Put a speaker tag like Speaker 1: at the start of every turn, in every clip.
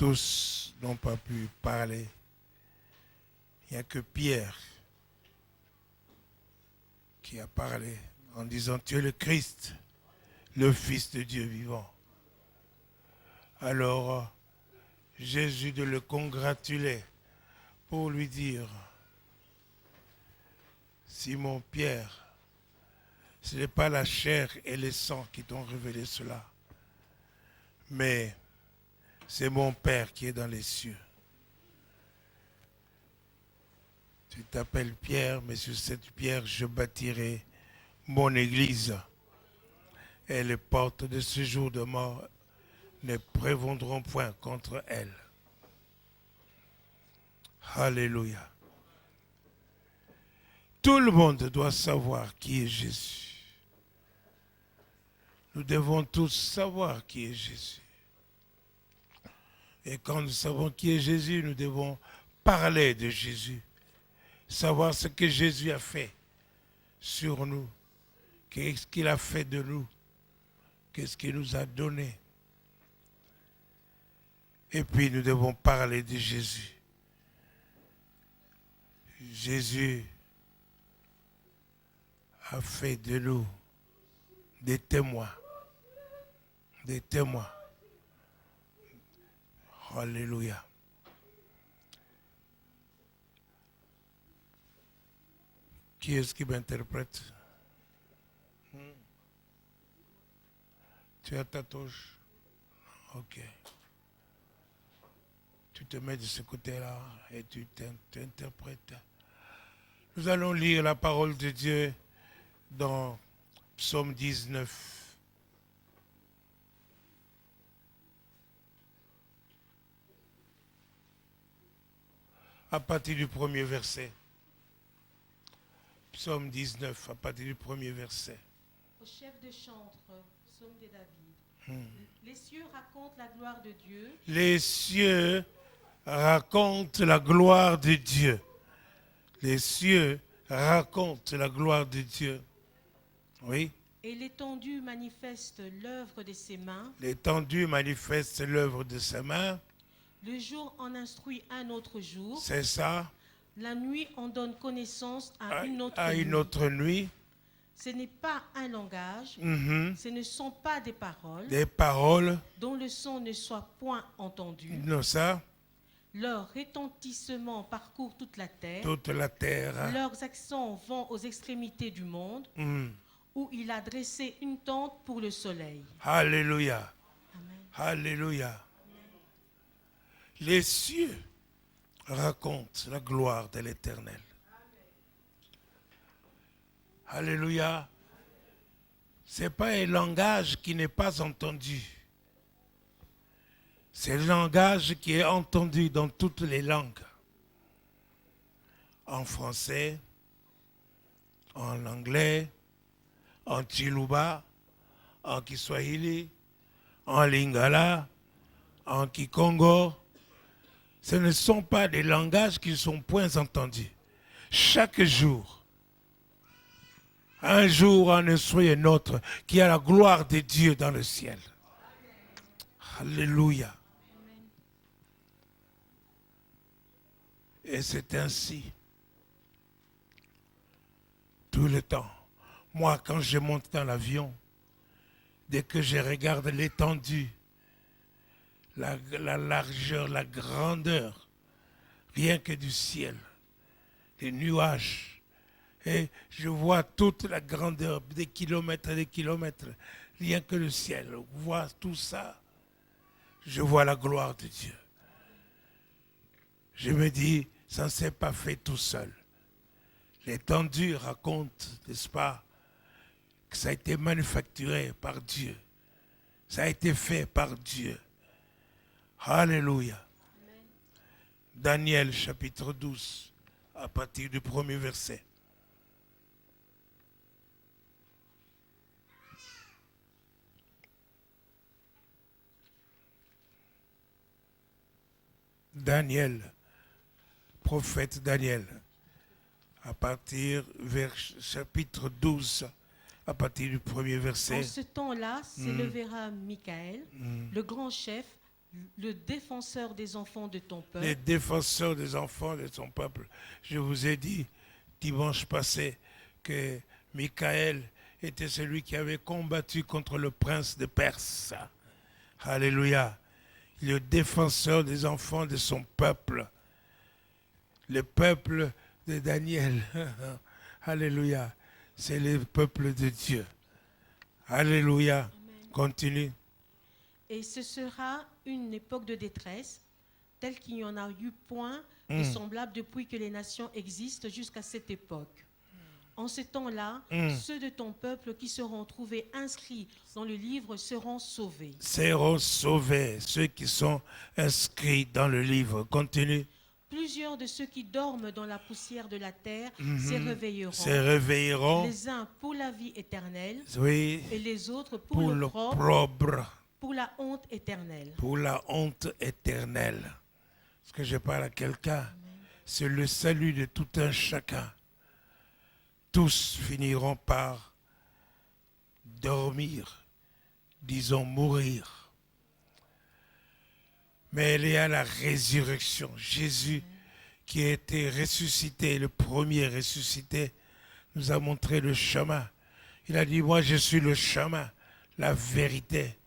Speaker 1: Tous n'ont pas pu parler. Il n'y a que Pierre qui a parlé en disant « Tu es le Christ, le Fils de Dieu vivant ». Alors, Jésus de le congratuler pour lui dire « Simon Pierre, ce n'est pas la chair et le sang qui t'ont révélé cela, mais c'est mon Père qui est dans les cieux. Tu t'appelles Pierre, mais sur cette pierre, je bâtirai mon église. Et les portes de ce jour de mort ne prévaudront point contre elle. » Alléluia. Tout le monde doit savoir qui est Jésus. Nous devons tous savoir qui est Jésus. Et quand nous savons qui est Jésus, nous devons parler de Jésus. Savoir ce que Jésus a fait sur nous. Qu'est-ce qu'il a fait de nous. Qu'est-ce qu'il nous a donné. Et puis nous devons parler de Jésus. Jésus a fait de nous des témoins. Des témoins. Alléluia. Qui est-ce qui m'interprète? Tu as ta touche? Ok. Tu te mets de ce côté-là et tu t'interprètes. Nous allons lire la parole de Dieu dans Psaume 19. À partir du premier verset. Psaume 19, à partir du premier verset.
Speaker 2: Au chef de chantre, psaume de David. Les cieux racontent la gloire de Dieu.
Speaker 1: Les cieux racontent la gloire de Dieu. Les cieux racontent la gloire de Dieu. Oui.
Speaker 2: Et l'étendue manifeste l'œuvre de ses mains.
Speaker 1: L'étendue manifeste l'œuvre de ses mains.
Speaker 2: Le jour en instruit un autre jour.
Speaker 1: C'est ça.
Speaker 2: La nuit en donne connaissance à une
Speaker 1: autre nuit.
Speaker 2: Ce n'est pas un langage, ce ne sont pas des
Speaker 1: paroles
Speaker 2: dont le son ne soit point entendu.
Speaker 1: Non, ça.
Speaker 2: Leur retentissement parcourt toute la terre.
Speaker 1: Toute la terre.
Speaker 2: Leurs accents vont aux extrémités du monde, où il a dressé une tente pour le soleil.
Speaker 1: Alléluia.
Speaker 2: Amen.
Speaker 1: Alléluia. Amen. Les cieux racontent la gloire de l'Éternel. Alléluia. Ce n'est pas un langage qui n'est pas entendu. C'est le langage qui est entendu dans toutes les langues. En français, en anglais, en Chiluba, en Kiswahili, en Lingala, en Kikongo. Ce ne sont pas des langages qui ne sont point entendus. Chaque jour, un jour en instruit un autre, qui a la gloire de Dieu dans le ciel. Alléluia. Et c'est ainsi. Tout le temps. Moi, quand je monte dans l'avion, dès que je regarde l'étendue, la largeur, la grandeur, rien que du ciel, les nuages, et je vois toute la grandeur, des kilomètres et des kilomètres, rien que le ciel, je vois tout ça, je vois la gloire de Dieu. Je me dis, ça ne s'est pas fait tout seul. L'étendue raconte, n'est-ce pas, que ça a été manufacturé par Dieu. Ça a été fait par Dieu. Alléluia.
Speaker 2: Amen.
Speaker 1: Daniel chapitre 12, à partir du premier verset. Daniel, prophète Daniel, à partir vers chapitre 12, à partir du premier verset.
Speaker 2: En ce temps-là s'élèvera Michael, le grand chef, le défenseur des enfants de ton
Speaker 1: les
Speaker 2: peuple,
Speaker 1: défenseurs des enfants de son peuple. Je vous ai dit dimanche passé que Michael était celui qui avait combattu contre le prince de Perse. Alléluia. Le défenseur des enfants de son peuple. Le peuple de Daniel. Alléluia. C'est le peuple de Dieu. Alléluia.
Speaker 2: Amen.
Speaker 1: Continue.
Speaker 2: Et ce sera une époque de détresse, telle qu'il n'y en a eu point de semblable depuis que les nations existent jusqu'à cette époque. En ce temps-là, ceux de ton peuple qui seront trouvés inscrits dans le livre seront sauvés.
Speaker 1: Seront sauvés ceux qui sont inscrits dans le livre. Continue.
Speaker 2: Plusieurs de ceux qui dorment dans la poussière de la terre se réveilleront.
Speaker 1: Se réveilleront.
Speaker 2: Les uns pour la vie éternelle,
Speaker 1: Oui.
Speaker 2: et les autres
Speaker 1: Pour
Speaker 2: pour
Speaker 1: le
Speaker 2: l'opprobre,
Speaker 1: propre.
Speaker 2: pour la honte éternelle.
Speaker 1: Pour la honte éternelle. Est-ce que je parle à quelqu'un? C'est le salut de tout un chacun. Tous finiront par dormir, disons mourir. Mais il y a la résurrection. Jésus, qui a été ressuscité, le premier ressuscité, nous a montré le chemin. Il a dit, moi je suis le chemin, la vérité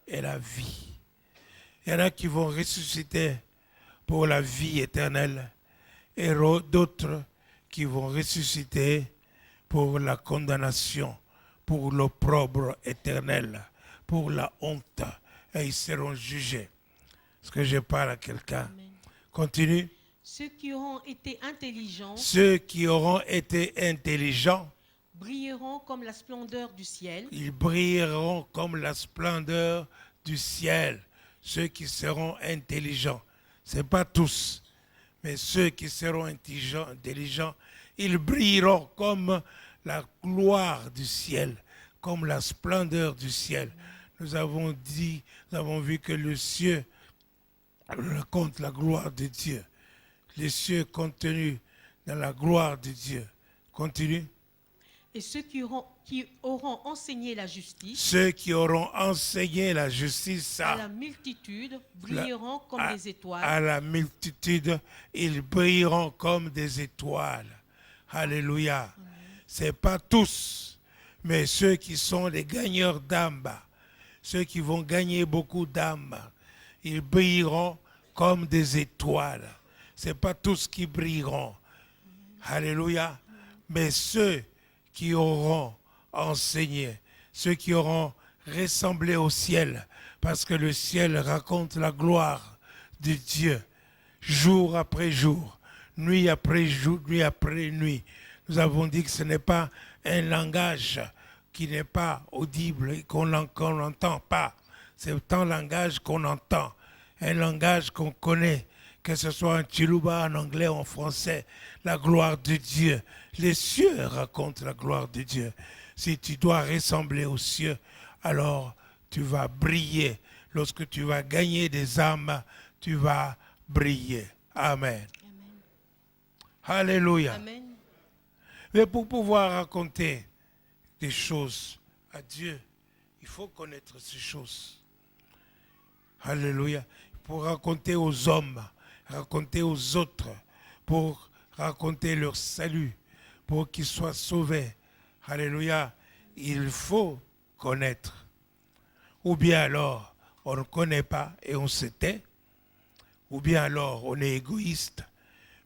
Speaker 1: et la vie. Il y en a qui vont ressusciter pour la vie éternelle et d'autres qui vont ressusciter pour la condamnation, pour l'opprobre éternel, pour la honte, et ils seront jugés. Est-ce que je parle à quelqu'un?
Speaker 2: Amen.
Speaker 1: Continue.
Speaker 2: Ceux qui auront été intelligents
Speaker 1: Ceux qui auront été intelligents,
Speaker 2: brilleront comme la splendeur du ciel.
Speaker 1: ils brilleront comme la splendeur du ciel. Ceux qui seront intelligents, ce n'est pas tous, mais ceux qui seront intelligents, ils brilleront comme la gloire du ciel, comme la splendeur du ciel. Nous avons vu que le ciel raconte la gloire de Dieu. Les cieux contenus dans la gloire de Dieu. Continue.
Speaker 2: Et ceux qui auront enseigné la justice,
Speaker 1: Ceux qui auront enseigné la justice
Speaker 2: à la multitude brilleront comme des étoiles.
Speaker 1: À la multitude, ils brilleront comme des étoiles. Alléluia. Ce n'est pas tous, mais ceux qui sont les gagneurs d'âmes, ceux qui vont gagner beaucoup d'âmes, ils brilleront comme des étoiles. Ce n'est pas tous qui brilleront. Alléluia. Mais ceux qui auront enseigné, ceux qui auront ressemblé au ciel, parce que le ciel raconte la gloire de Dieu, jour après jour, nuit après jour, nuit après nuit. Nous avons dit que ce n'est pas un langage qui n'est pas audible et qu'on n'entend pas. C'est un langage qu'on entend, un langage qu'on connaît, que ce soit en Chiluba, en anglais, en français, la gloire de Dieu. Les cieux racontent la gloire de Dieu. Si tu dois ressembler aux cieux, alors tu vas briller. Lorsque tu vas gagner des âmes, tu vas briller. Amen.
Speaker 2: Amen.
Speaker 1: Alléluia.
Speaker 2: Amen.
Speaker 1: Mais pour pouvoir raconter des choses à Dieu, il faut connaître ces choses. Alléluia. Pour raconter aux hommes, raconter aux autres, pour raconter leur salut, pour qu'ils soient sauvés. Alléluia. Il faut connaître. Ou bien alors, on ne connaît pas et on se tait. Ou bien alors, on est égoïste.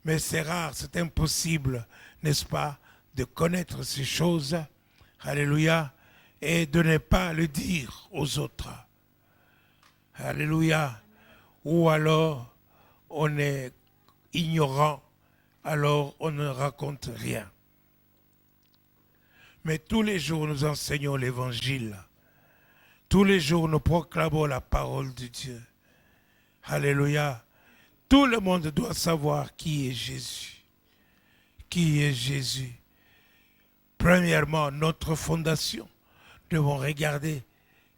Speaker 1: Mais c'est rare, c'est impossible, n'est-ce pas, de connaître ces choses. Alléluia. Et de ne pas le dire aux autres. Alléluia. Ou alors, on est ignorant, alors on ne raconte rien. Mais tous les jours, nous enseignons l'évangile. Tous les jours, nous proclamons la parole de Dieu. Alléluia. Tout le monde doit savoir qui est Jésus. Qui est Jésus? Premièrement, notre fondation. Nous devons regarder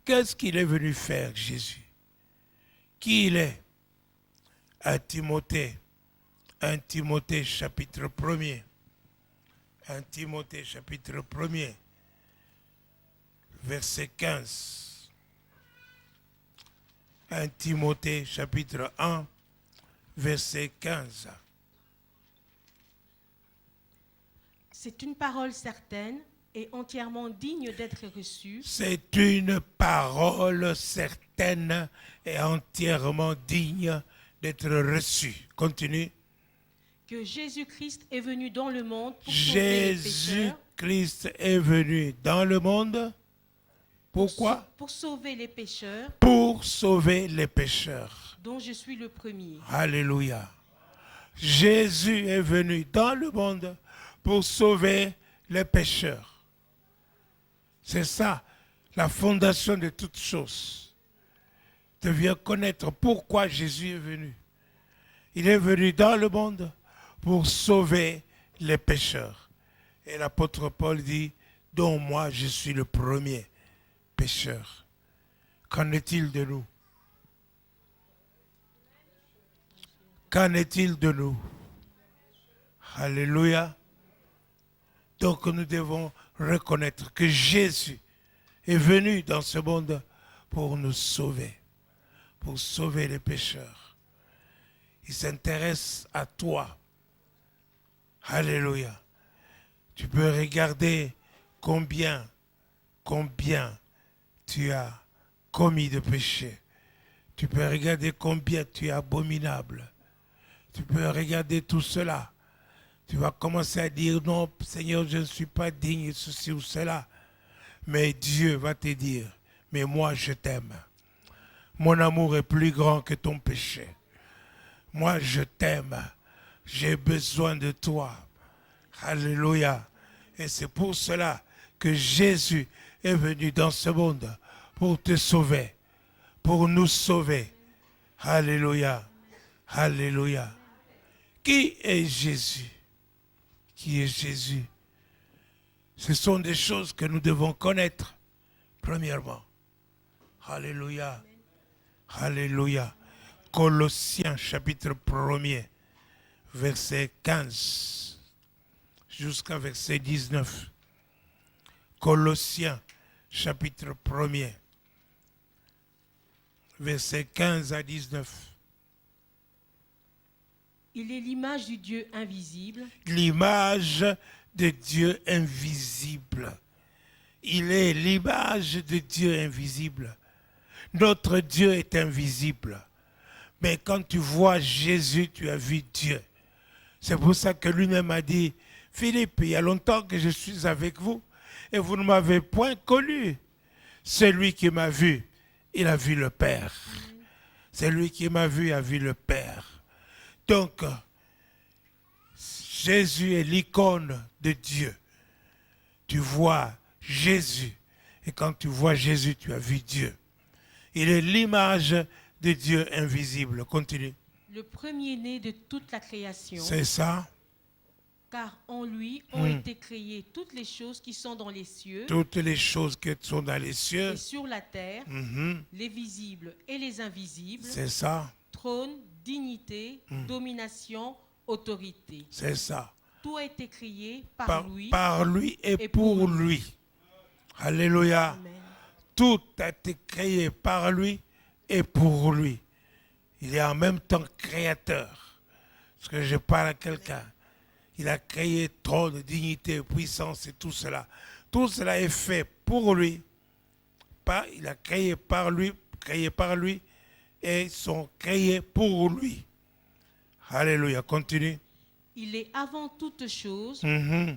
Speaker 1: qu'est-ce qu'il est venu faire, Jésus. Qui il est? 1 Timothée chapitre 1er. 1 Timothée chapitre 1er, verset 15. 1 Timothée chapitre 1, verset 15.
Speaker 2: C'est une parole certaine et entièrement digne d'être reçue.
Speaker 1: C'est une parole certaine et entièrement digne d'être reçue. Continue.
Speaker 2: Que Jésus-Christ est venu dans le monde pour sauver les pécheurs.
Speaker 1: Jésus-Christ est venu dans le monde. Pourquoi?
Speaker 2: Pour sauver les pécheurs.
Speaker 1: Pour sauver les pécheurs.
Speaker 2: Dont je suis le premier.
Speaker 1: Alléluia. Jésus est venu dans le monde pour sauver les pécheurs. C'est ça, la fondation de toutes choses. Tu viens connaître pourquoi Jésus est venu. Il est venu dans le monde pour sauver les pécheurs. Et l'apôtre Paul dit, dont moi je suis le premier pécheur. Qu'en est-il de nous? Qu'en est-il de nous? Alléluia. Donc nous devons reconnaître que Jésus est venu dans ce monde pour nous sauver, pour sauver les pécheurs. Il s'intéresse à toi. Alléluia. Tu peux regarder combien tu as commis de péchés. Tu peux regarder combien tu es abominable. Tu peux regarder tout cela. Tu vas commencer à dire, non, Seigneur, je ne suis pas digne de ceci ou cela. Mais Dieu va te dire, mais moi, je t'aime. Mon amour est plus grand que ton péché. Moi, je t'aime. J'ai besoin de toi. Alléluia. Et c'est pour cela que Jésus est venu dans ce monde pour te sauver, pour nous sauver. Alléluia. Alléluia. Qui est Jésus? Qui est Jésus? Ce sont des choses que nous devons connaître, premièrement. Alléluia. Alléluia. Colossiens chapitre 1er, verset 15 jusqu'à verset 19. Colossiens chapitre 1er, verset 15 à 19.
Speaker 2: Il est l'image du Dieu invisible.
Speaker 1: L'image de Dieu invisible. Il est l'image de Dieu invisible. Notre Dieu est invisible. Mais quand tu vois Jésus, tu as vu Dieu. C'est pour ça que lui-même a dit, Philippe, il y a longtemps que je suis avec vous et vous ne m'avez point connu. Celui qui m'a vu, il a vu le Père. Celui qui m'a vu a vu le Père. Donc, Jésus est l'icône de Dieu. Tu vois Jésus. Et quand tu vois Jésus, tu as vu Dieu. Il est l'image de Dieu invisible. Continue.
Speaker 2: Le premier-né de toute la création.
Speaker 1: C'est ça.
Speaker 2: Car en lui ont été créées toutes les choses qui sont dans les cieux.
Speaker 1: Toutes les choses qui sont dans les cieux.
Speaker 2: Et sur la terre, les visibles et les invisibles.
Speaker 1: C'est ça.
Speaker 2: Trône, dignité, domination, autorité.
Speaker 1: C'est ça.
Speaker 2: Tout a été créé par lui.
Speaker 1: Par lui et pour lui. Alléluia.
Speaker 2: Amen.
Speaker 1: Tout a été créé par lui et pour lui. Il est en même temps créateur. Parce que je parle à quelqu'un. Il a créé trône, dignité, puissance et tout cela. Tout cela est fait pour lui. Il a créé par lui et sont créés pour lui. Alléluia. Continue.
Speaker 2: Il est avant toute chose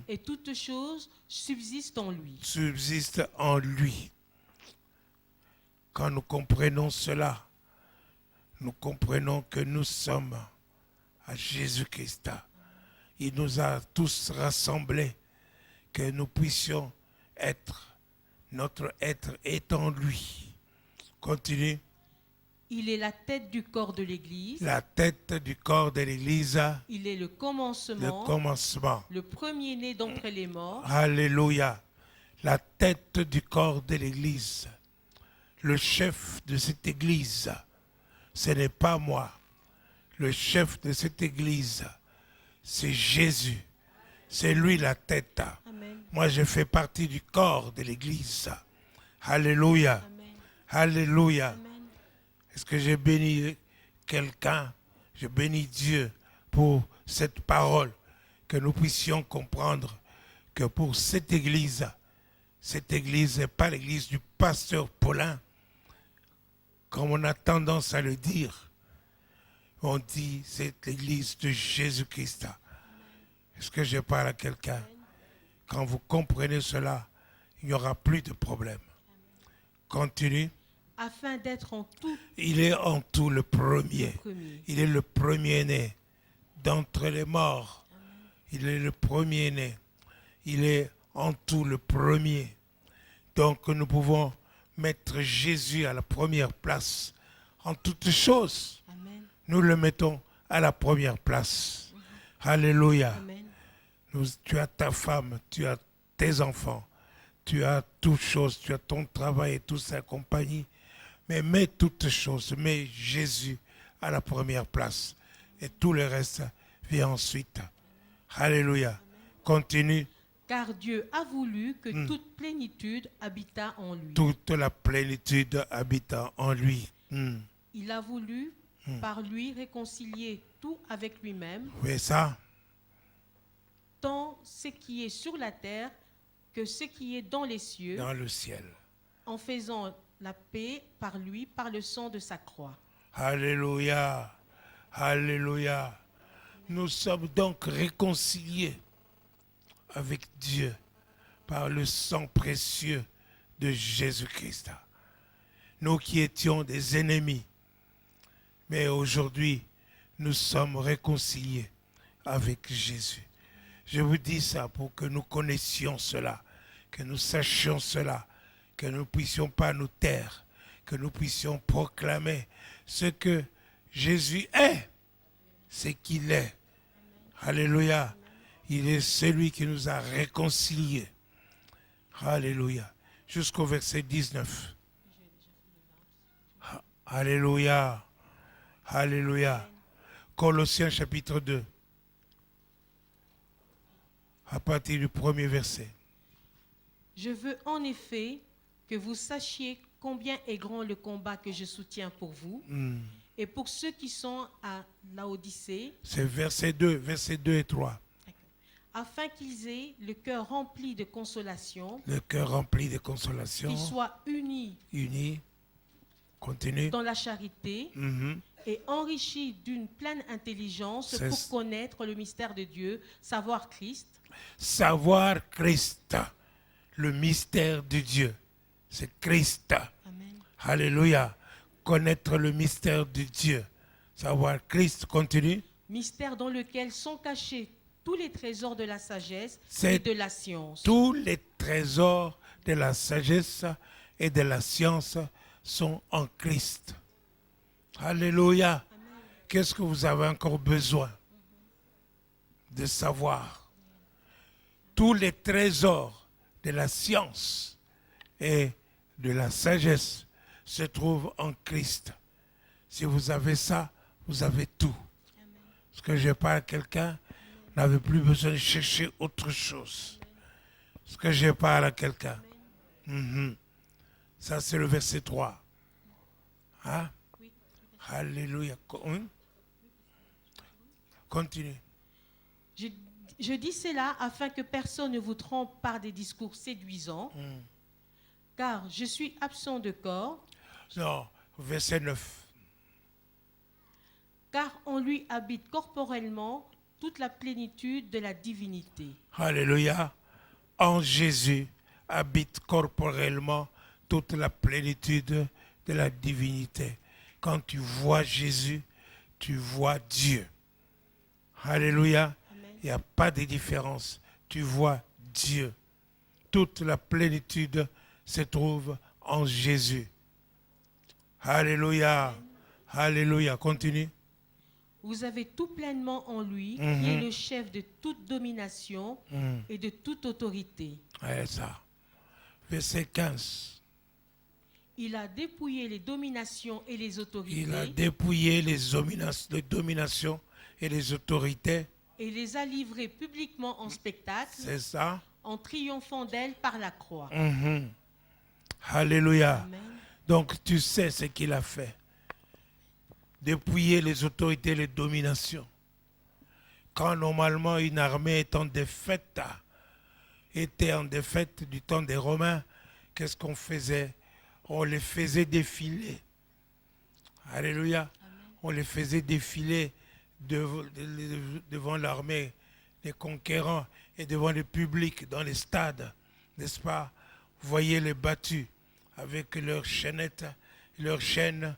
Speaker 2: et toute chose subsiste en lui.
Speaker 1: Subsiste en lui. Quand nous comprenons cela, nous comprenons que nous sommes à Jésus-Christ. Il nous a tous rassemblés, que nous puissions être, notre être est en lui. Continue.
Speaker 2: Il est la tête du corps de l'Église.
Speaker 1: La tête du corps de l'Église.
Speaker 2: Il est le commencement.
Speaker 1: Le commencement.
Speaker 2: Le premier-né d'entre les morts.
Speaker 1: Alléluia. La tête du corps de l'Église. Le chef de cette Église, ce n'est pas moi. Le chef de cette Église, c'est Jésus. C'est lui la tête.
Speaker 2: Amen.
Speaker 1: Moi, je fais partie du corps de l'Église. Alléluia.
Speaker 2: Amen.
Speaker 1: Alléluia.
Speaker 2: Amen.
Speaker 1: Est-ce que j'ai béni quelqu'un? Je bénis Dieu pour cette parole, que nous puissions comprendre que pour cette église n'est pas l'église du pasteur Paulin, comme on a tendance à le dire. On dit c'est l'église de Jésus-Christ. Est-ce que je parle à quelqu'un? Quand vous comprenez cela, il n'y aura plus de problème. Continue.
Speaker 2: Afin d'être en tout.
Speaker 1: Il est en tout le premier. Il est le premier-né d'entre les morts. Il est le premier-né. Il est en tout le premier. Donc nous pouvons mettre Jésus à la première place en toutes choses.
Speaker 2: Amen.
Speaker 1: Nous le mettons à la première place. Alléluia.
Speaker 2: Amen.
Speaker 1: Tu as ta femme, tu as tes enfants, tu as toutes choses, tu as ton travail et toute sa compagnie. Mais mets toutes choses, mets Jésus à la première place. Et tout le reste vient ensuite. Alléluia. Continue.
Speaker 2: Car Dieu a voulu que toute plénitude habitât en lui.
Speaker 1: Toute la plénitude habitant en lui.
Speaker 2: Il a voulu par lui réconcilier tout avec lui-même.
Speaker 1: Oui, ça.
Speaker 2: Tant ce qui est sur la terre que ce qui est dans les cieux.
Speaker 1: Dans le ciel.
Speaker 2: En faisant la paix par lui, par le sang de sa croix.
Speaker 1: Alléluia. Alléluia. Nous sommes donc réconciliés avec Dieu par le sang précieux de Jésus-Christ. Nous qui étions des ennemis, mais aujourd'hui, nous sommes réconciliés avec Jésus. Je vous dis ça pour que nous connaissions cela, que nous sachions cela, que nous ne puissions pas nous taire, que nous puissions proclamer ce que Jésus est, ce qu'il est. Alléluia. Il est celui qui nous a réconciliés. Alléluia. Jusqu'au verset 19. Alléluia. Alléluia. Colossiens chapitre 2. À partir du premier verset.
Speaker 2: Je veux en effet que vous sachiez combien est grand le combat que je soutiens pour vous et pour ceux qui sont à Laodicée.
Speaker 1: C'est versets 2 et 3.
Speaker 2: Afin qu'ils aient le cœur rempli de consolation.
Speaker 1: Le cœur rempli de consolation.
Speaker 2: Qu'ils soient unis.
Speaker 1: Unis. Continue.
Speaker 2: Dans la charité. Et enrichis d'une pleine intelligence pour connaître le mystère de Dieu, savoir Christ.
Speaker 1: Savoir Christ, le mystère de Dieu, c'est Christ.
Speaker 2: Amen.
Speaker 1: Alléluia. Connaître le mystère de Dieu, savoir Christ, continue.
Speaker 2: Mystère dans lequel sont cachés tous les trésors de la sagesse et de la science.
Speaker 1: Tous les trésors de la sagesse et de la science sont en Christ. Alléluia. Qu'est-ce que vous avez encore besoin de savoir? Tous les trésors de la science et de la sagesse se trouvent en Christ. Si vous avez ça, vous avez tout. Parce que je parle à quelqu'un, n'avait plus besoin de chercher autre chose. Parce que je parle à quelqu'un. Ça, c'est le verset 3. Hein? Alléluia. Continue.
Speaker 2: Je dis cela afin que personne ne vous trompe par des discours séduisants, car je suis absent de corps.
Speaker 1: Non, verset 9.
Speaker 2: Car en lui habite corporellement toute la plénitude de la divinité.
Speaker 1: Alléluia. En Jésus habite corporellement toute la plénitude de la divinité. Quand tu vois Jésus, tu vois Dieu. Alléluia. Il n'y a pas de différence. Tu vois Dieu. Toute la plénitude se trouve en Jésus. Alléluia. Alléluia. Continue.
Speaker 2: Vous avez tout pleinement en lui, qui est le chef de toute domination et de toute autorité.
Speaker 1: C'est ça. Verset 15.
Speaker 2: Il a dépouillé les dominations et les autorités.
Speaker 1: Il a dépouillé les dominations et les autorités.
Speaker 2: Et les a livrées publiquement en spectacle.
Speaker 1: C'est ça.
Speaker 2: En triomphant d'elles par la croix.
Speaker 1: Alléluia.
Speaker 2: Amen.
Speaker 1: Donc tu sais ce qu'il a fait. dépouiller les autorités, les dominations. Quand normalement une armée est en défaite, était en défaite du temps des Romains, qu'est-ce qu'on faisait? On les faisait défiler. Alléluia. Amen. On les faisait défiler devant l'armée, les conquérants, et devant le public, dans les stades, n'est-ce pas? Vous voyez les battus avec leurs chaînettes, leurs chaînes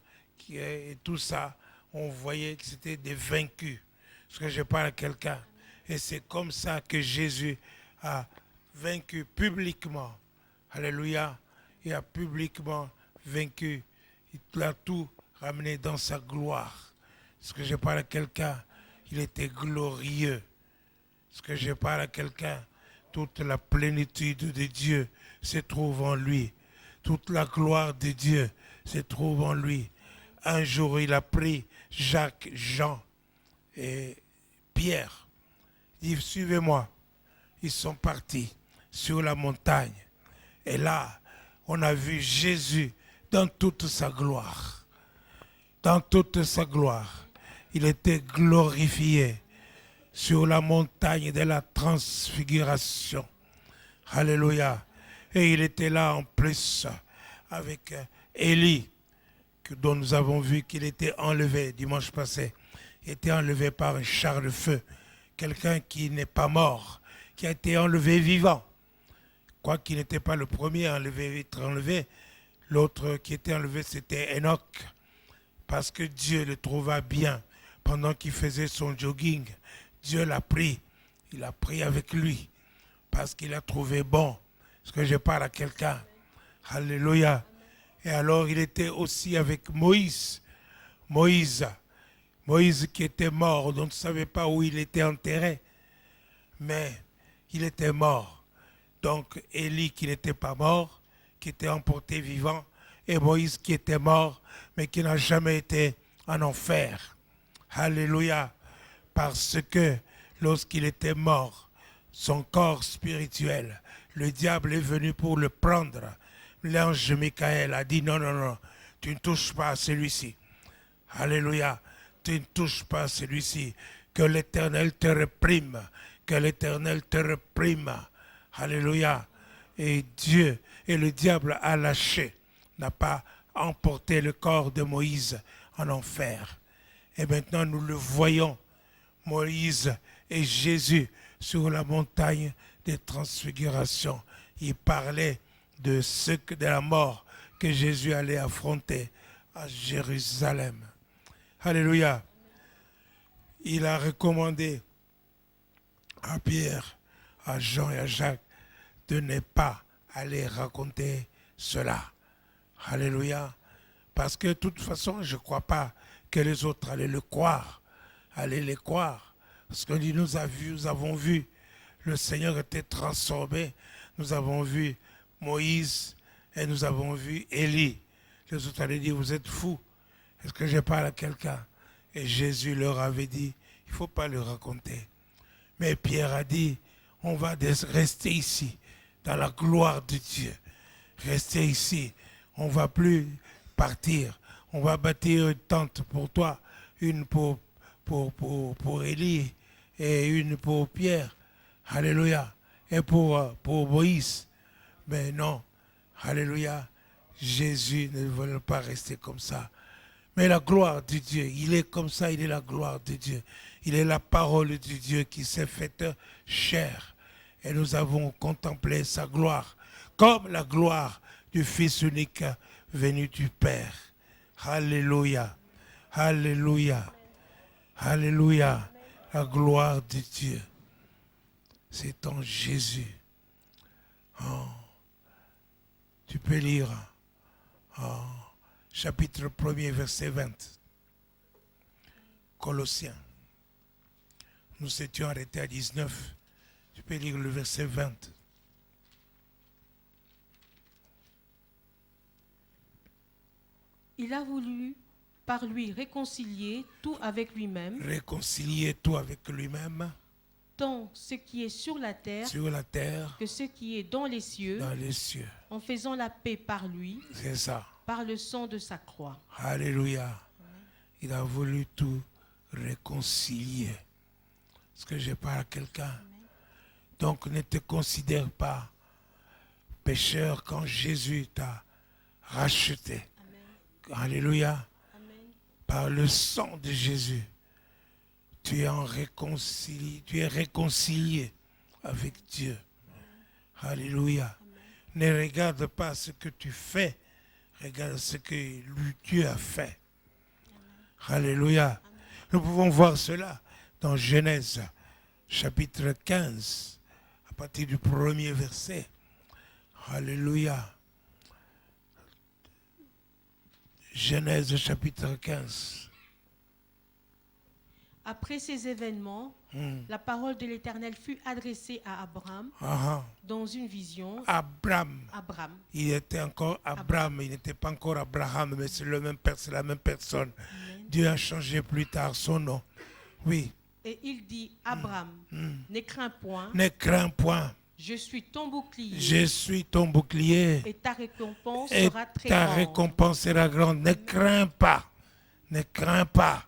Speaker 1: et tout ça. On voyait que c'était des vaincus. Parce que je parle à quelqu'un. Et c'est comme ça que Jésus a vaincu publiquement. Alléluia. Il a publiquement vaincu. Il a tout ramené dans sa gloire. Parce que je parle à quelqu'un. Il était glorieux. Parce que je parle à quelqu'un. Toute la plénitude de Dieu se trouve en lui. Toute la gloire de Dieu se trouve en lui. Un jour, il a pris Jacques, Jean et Pierre. Il dit, suivez-moi. Ils sont partis sur la montagne. Et là, on a vu Jésus dans toute sa gloire. Dans toute sa gloire. Il était glorifié sur la montagne de la transfiguration. Alléluia. Et il était là en plus avec Élie, dont nous avons vu qu'il était enlevé dimanche passé. Il était enlevé par un char de feu. Quelqu'un qui n'est pas mort, qui a été enlevé vivant. Quoiqu'il n'était pas le premier à être enlevé, l'autre qui était enlevé, c'était Enoch. Parce que Dieu le trouva bien pendant qu'il faisait son jogging. Dieu l'a pris. Il a pris avec lui parce qu'il a trouvé bon. Parce que je parle à quelqu'un. Alléluia. Et alors il était aussi avec Moïse. Moïse qui était mort, dont on ne savait pas où il était enterré. Mais il était mort. Donc Élie qui n'était pas mort, qui était emporté vivant, et Moïse qui était mort, mais qui n'a jamais été en enfer. Alléluia. Parce que lorsqu'il était mort, son corps spirituel, le diable est venu pour le prendre. L'ange Michael a dit non, non, non, tu ne touches pas à celui-ci. Alléluia. Tu ne touches pas à celui-ci. Que l'Éternel te réprime. Que l'Éternel te réprime. Alléluia. Et Dieu et le diable a lâché, n'a pas emporté le corps de Moïse en enfer. Et maintenant nous le voyons, Moïse et Jésus sur la montagne des transfigurations. Il parlait de la mort que Jésus allait affronter à Jérusalem. Alléluia. Il a recommandé à Pierre, à Jean et à Jacques de ne pas aller raconter cela. Alléluia. Parce que de toute façon, je ne crois pas que les autres allaient le croire. Allaient les croire. Parce que nous avons vu, le Seigneur était transformé. Nous avons vu Moïse et nous avons vu Élie. Les autres allaient dire, vous êtes fous. Est-ce que je parle à quelqu'un? Et Jésus leur avait dit, il ne faut pas le raconter. Mais Pierre a dit, on va rester ici, dans la gloire de Dieu. Rester ici. On ne va plus partir. On va bâtir une tente pour toi, une pour Élie et une pour Pierre. Alléluia. Et pour Moïse. Mais non. Alléluia. Jésus ne veut pas rester comme ça. Mais la gloire de Dieu, il est comme ça, il est la gloire de Dieu. Il est la parole de Dieu qui s'est faite chair. Et nous avons contemplé sa gloire, comme la gloire du Fils unique venu du Père. Alléluia. Alléluia. Alléluia. La gloire de Dieu. C'est en Jésus. Oh. Tu peux lire. Oh. Chapitre 1er, verset 20. Colossiens. Nous étions arrêtés à 19. Tu peux lire le verset 20.
Speaker 2: Il a voulu par lui réconcilier tout avec lui-même.
Speaker 1: Réconcilier tout avec lui-même.
Speaker 2: Tant ce qui est sur la terre que ce qui est dans les cieux.
Speaker 1: Dans les cieux.
Speaker 2: En faisant la paix par lui.
Speaker 1: C'est ça.
Speaker 2: Par le sang de sa croix.
Speaker 1: Alléluia. Il a voulu tout réconcilier. Est-ce que je parle à quelqu'un? Donc ne te considère pas pécheur quand Jésus t'a racheté.
Speaker 2: Amen.
Speaker 1: Alléluia.
Speaker 2: Amen.
Speaker 1: Par le sang de Jésus, tu es réconcilié avec Dieu. Alléluia. Ne regarde pas ce que tu fais, regarde ce que Dieu a fait. Alléluia. Nous pouvons voir cela dans Genèse, chapitre 15, à partir du premier verset. Alléluia. Genèse, chapitre 15.
Speaker 2: Après ces événements, la parole de l'Éternel fut adressée à Abraham dans une vision.
Speaker 1: Abraham. Il était encore Abraham, il n'était pas encore Abraham, mais c'est la même personne. Amen. Dieu a changé plus tard son nom. Oui.
Speaker 2: Et il dit, Abraham, ne crains point.
Speaker 1: Ne crains point.
Speaker 2: Je suis ton bouclier.
Speaker 1: Je suis ton bouclier.
Speaker 2: Et ta récompense sera très
Speaker 1: grande.
Speaker 2: Ta
Speaker 1: récompense sera grande. Ne crains pas. Ne crains pas.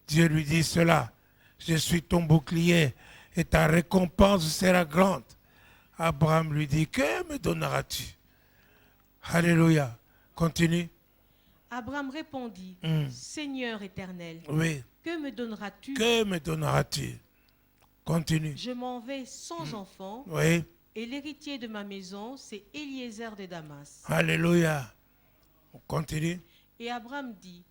Speaker 1: Dieu lui dit cela. Je suis ton bouclier et ta récompense sera grande. Abraham lui dit, que me donneras-tu? Alléluia. Continue.
Speaker 2: Abraham répondit, Seigneur éternel,
Speaker 1: oui.
Speaker 2: Que me donneras-tu?
Speaker 1: Que me donneras-tu? Continue.
Speaker 2: Je m'en vais sans enfant.
Speaker 1: Oui.
Speaker 2: Et l'héritier de ma maison, c'est Eliezer de Damas.
Speaker 1: Alléluia. On continue.
Speaker 2: Et Abraham dit,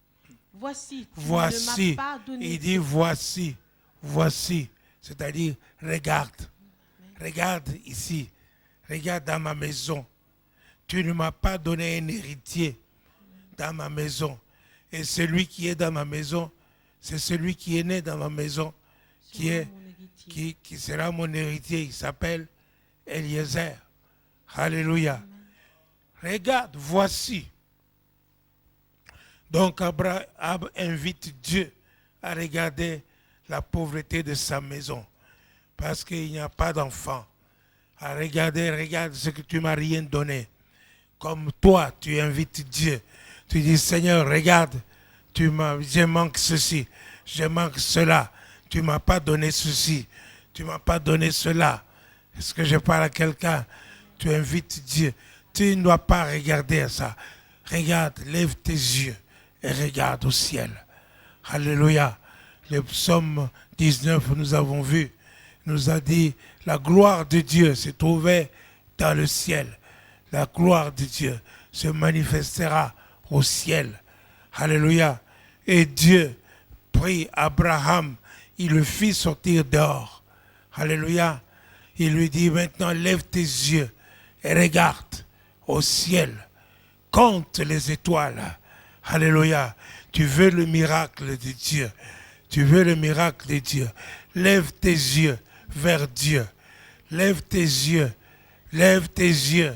Speaker 2: voici, tu
Speaker 1: voici.
Speaker 2: Ne m'as pas donné.
Speaker 1: Il dit voici, voici. C'est-à-dire, regarde. Regarde ici. Regarde dans ma maison. Tu ne m'as pas donné un héritier dans ma maison. Et celui qui est dans ma maison, c'est celui qui est né dans ma maison, qui sera mon héritier. Il s'appelle Eliezer. Alléluia. Amen. Regarde, voici. Donc Abraham invite Dieu à regarder la pauvreté de sa maison. Parce qu'il n'y a pas d'enfant. À regarde ce que tu m'as rien donné. Comme toi, tu invites Dieu. Tu dis, Seigneur, regarde, je manque ceci, je manque cela. Tu ne m'as pas donné ceci, tu ne m'as pas donné cela. Est-ce que je parle à quelqu'un? Tu invites Dieu. Tu ne dois pas regarder à ça. Regarde, lève tes yeux et regarde au ciel. Alléluia. Le psaume 19, nous avons vu, nous a dit, la gloire de Dieu se trouvait dans le ciel. La gloire de Dieu se manifestera au ciel. Alléluia. Et Dieu prit Abraham, il le fit sortir dehors. Alléluia. Il lui dit, maintenant lève tes yeux et regarde au ciel. Compte les étoiles. Alléluia. Tu veux le miracle de Dieu. Tu veux le miracle de Dieu. Lève tes yeux vers Dieu. Lève tes yeux. Lève tes yeux.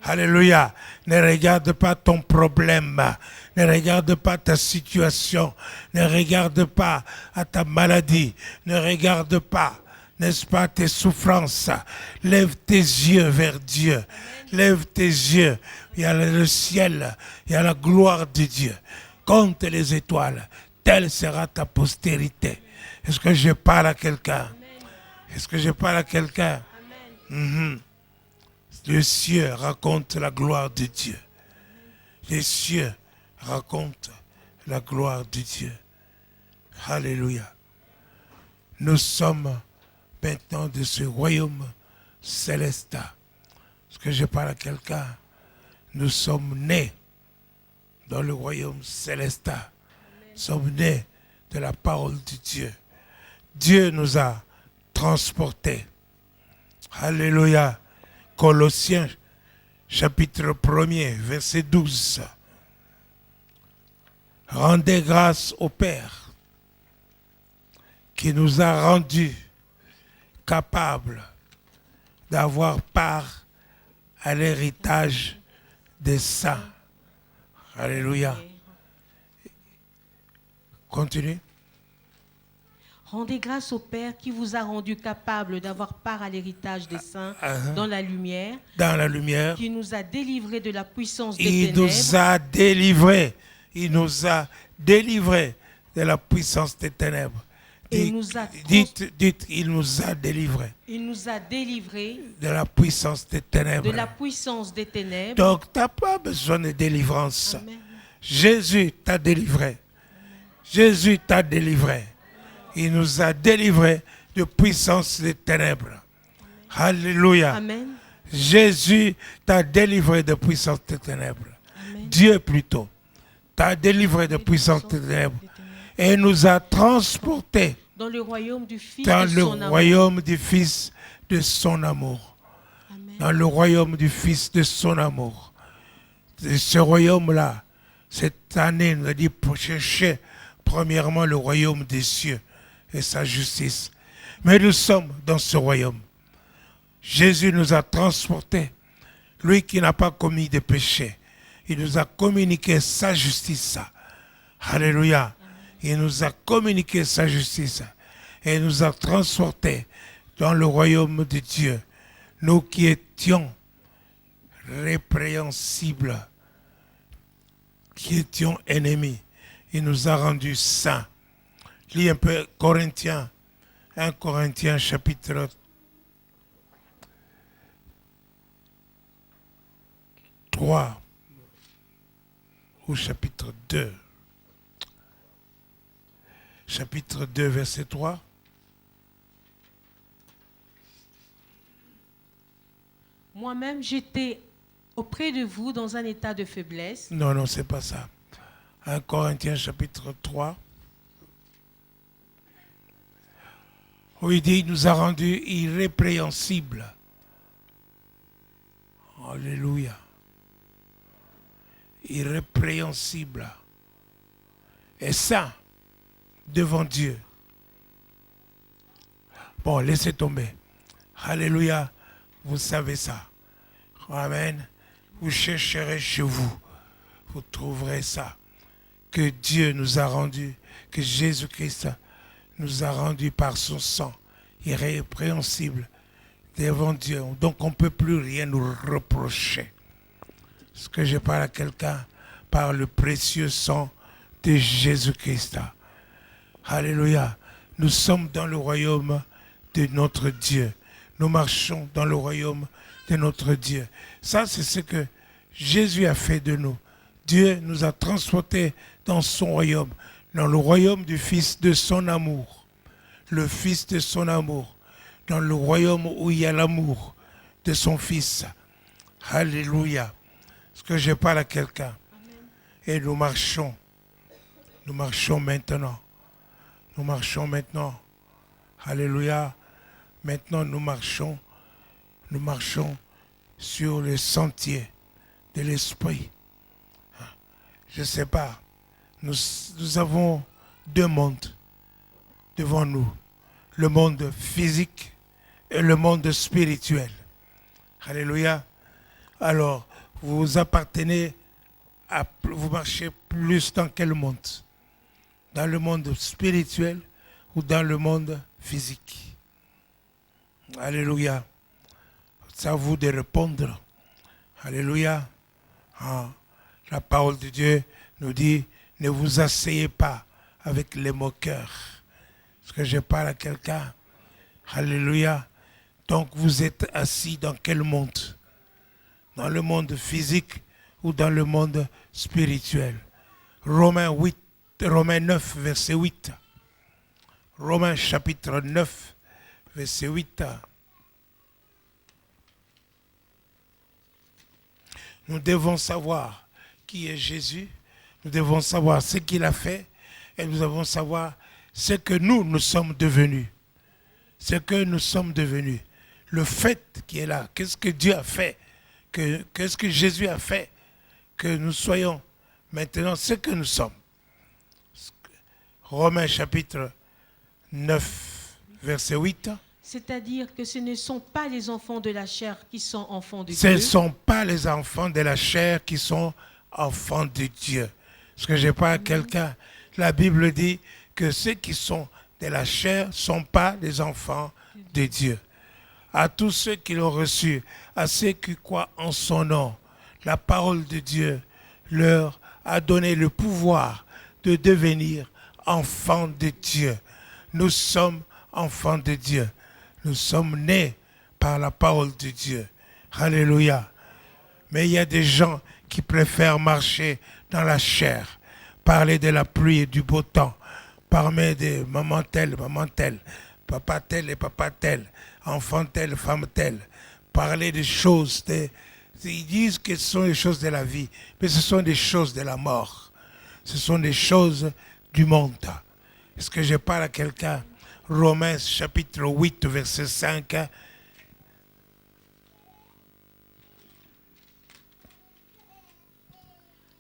Speaker 1: Alléluia. Ne regarde pas ton problème. Ne regarde pas ta situation. Ne regarde pas à ta maladie. Ne regarde pas, n'est-ce pas, tes souffrances. Lève tes yeux vers Dieu. Lève tes yeux. Il y a le ciel. Il y a la gloire de Dieu. Compte les étoiles. Telle sera ta postérité. Est-ce que je parle à quelqu'un? Est-ce que je parle à quelqu'un? Les cieux racontent la gloire de Dieu. Les cieux racontent la gloire de Dieu. Alléluia. Nous sommes maintenant de ce royaume céleste. Est-ce que je parle à quelqu'un? Nous sommes nés dans le royaume céleste. Nous sommes nés de la parole de Dieu. Dieu nous a transportés. Alléluia. Colossiens, chapitre 1er, verset 12. Rendez grâce au Père qui nous a rendus capables d'avoir part à l'héritage des saints. Alléluia. Continue.
Speaker 2: Rendez grâce au Père qui vous a rendu capable d'avoir part à l'héritage des saints dans la lumière.
Speaker 1: Dans la lumière.
Speaker 2: Qui nous a délivrés de la puissance des
Speaker 1: ténèbres. Il nous a délivrés de la puissance des ténèbres.
Speaker 2: Et
Speaker 1: Dites, il nous a délivrés.
Speaker 2: Il nous a délivrés
Speaker 1: de la puissance des ténèbres.
Speaker 2: De la puissance des ténèbres.
Speaker 1: Donc, tu n'as pas besoin de délivrance.
Speaker 2: Amen.
Speaker 1: Jésus t'a délivré. Jésus t'a délivré. Il nous a délivrés de puissance des ténèbres. Amen. Alléluia.
Speaker 2: Amen.
Speaker 1: Jésus t'a délivré de puissance des ténèbres. Amen. Dieu plutôt t'a délivré de puissance des ténèbres. Et nous a transportés
Speaker 2: dans le royaume du Fils
Speaker 1: dans
Speaker 2: de
Speaker 1: le
Speaker 2: son
Speaker 1: royaume
Speaker 2: amour.
Speaker 1: du Fils de son amour.
Speaker 2: Amen.
Speaker 1: Dans le royaume du Fils de son amour. Et ce royaume-là, cette année, nous a dit pour chercher premièrement le royaume des cieux et sa justice. Mais nous sommes dans ce royaume. Jésus nous a transportés. Lui qui n'a pas commis de péché. Il nous a communiqué sa justice. Alléluia. Il nous a communiqué sa justice et nous a transportés dans le royaume de Dieu. Nous qui étions répréhensibles, qui étions ennemis, il nous a rendus saints. Lis un peu Corinthiens, 1 Corinthiens chapitre 3 ou chapitre 2. Chapitre 2, verset 3.
Speaker 2: Moi-même, j'étais auprès de vous dans un état de faiblesse.
Speaker 1: Non, c'est pas ça. 1 Corinthiens, chapitre 3. Où il dit, il nous a rendus irrépréhensibles. Alléluia. Irrépréhensibles. Et ça, devant Dieu. Bon, laissez tomber. Alléluia, vous savez ça. Amen. Vous chercherez chez vous. Vous trouverez ça. Que Dieu nous a rendu, que Jésus-Christ nous a rendu par son sang, irrépréhensible devant Dieu. Donc on ne peut plus rien nous reprocher. Ce que je parle à quelqu'un par le précieux sang de Jésus-Christ. Alléluia. Nous sommes dans le royaume de notre Dieu. Nous marchons dans le royaume de notre Dieu. Ça, c'est ce que Jésus a fait de nous. Dieu nous a transportés dans son royaume, dans le royaume du Fils de son amour. Le Fils de son amour, dans le royaume où il y a l'amour de son Fils. Alléluia. Est-ce que je parle à quelqu'un? Et nous marchons maintenant. Nous marchons maintenant. Alléluia. Maintenant, nous marchons sur le sentier de l'esprit. Je ne sais pas. Nous avons deux mondes devant nous. Le monde physique et le monde spirituel. Alléluia. Alors, vous appartenez vous marchez plus dans quel monde? Dans le monde spirituel ou dans le monde physique? Alléluia. C'est à vous de répondre. Alléluia. La parole de Dieu nous dit, ne vous asseyez pas avec les moqueurs. Est-ce que je parle à quelqu'un? Alléluia. Donc vous êtes assis dans quel monde? Dans le monde physique ou dans le monde spirituel? Romains 9, verset 8. Romains chapitre 9, verset 8. Nous devons savoir qui est Jésus. Nous devons savoir ce qu'il a fait. Et nous devons savoir ce que nous sommes devenus. Ce que nous sommes devenus. Le fait qui est là. Qu'est-ce que Dieu a fait? Qu'est-ce que Jésus a fait? Que nous soyons maintenant ce que nous sommes. Romains chapitre 9, verset 8.
Speaker 2: C'est-à-dire que ce ne sont pas les enfants de la chair qui sont enfants de Dieu.
Speaker 1: Ce ne sont pas les enfants de la chair qui sont enfants de Dieu. Parce que je parle à quelqu'un, la Bible dit que ceux qui sont de la chair ne sont pas les enfants de Dieu. À tous ceux qui l'ont reçu, à ceux qui croient en son nom, la parole de Dieu leur a donné le pouvoir de devenir enfants de Dieu. Nous sommes enfants de Dieu. Nous sommes nés par la parole de Dieu. Alléluia. Mais il y a des gens qui préfèrent marcher dans la chair, parler de la pluie et du beau temps, parler de maman telle, papa tel et papa tel, enfant tel, femme telle, parler des choses. Ils disent que ce sont des choses de la vie, mais ce sont des choses de la mort. Ce sont des choses du monde. Est-ce que je parle à quelqu'un? Romains chapitre 8, verset 5.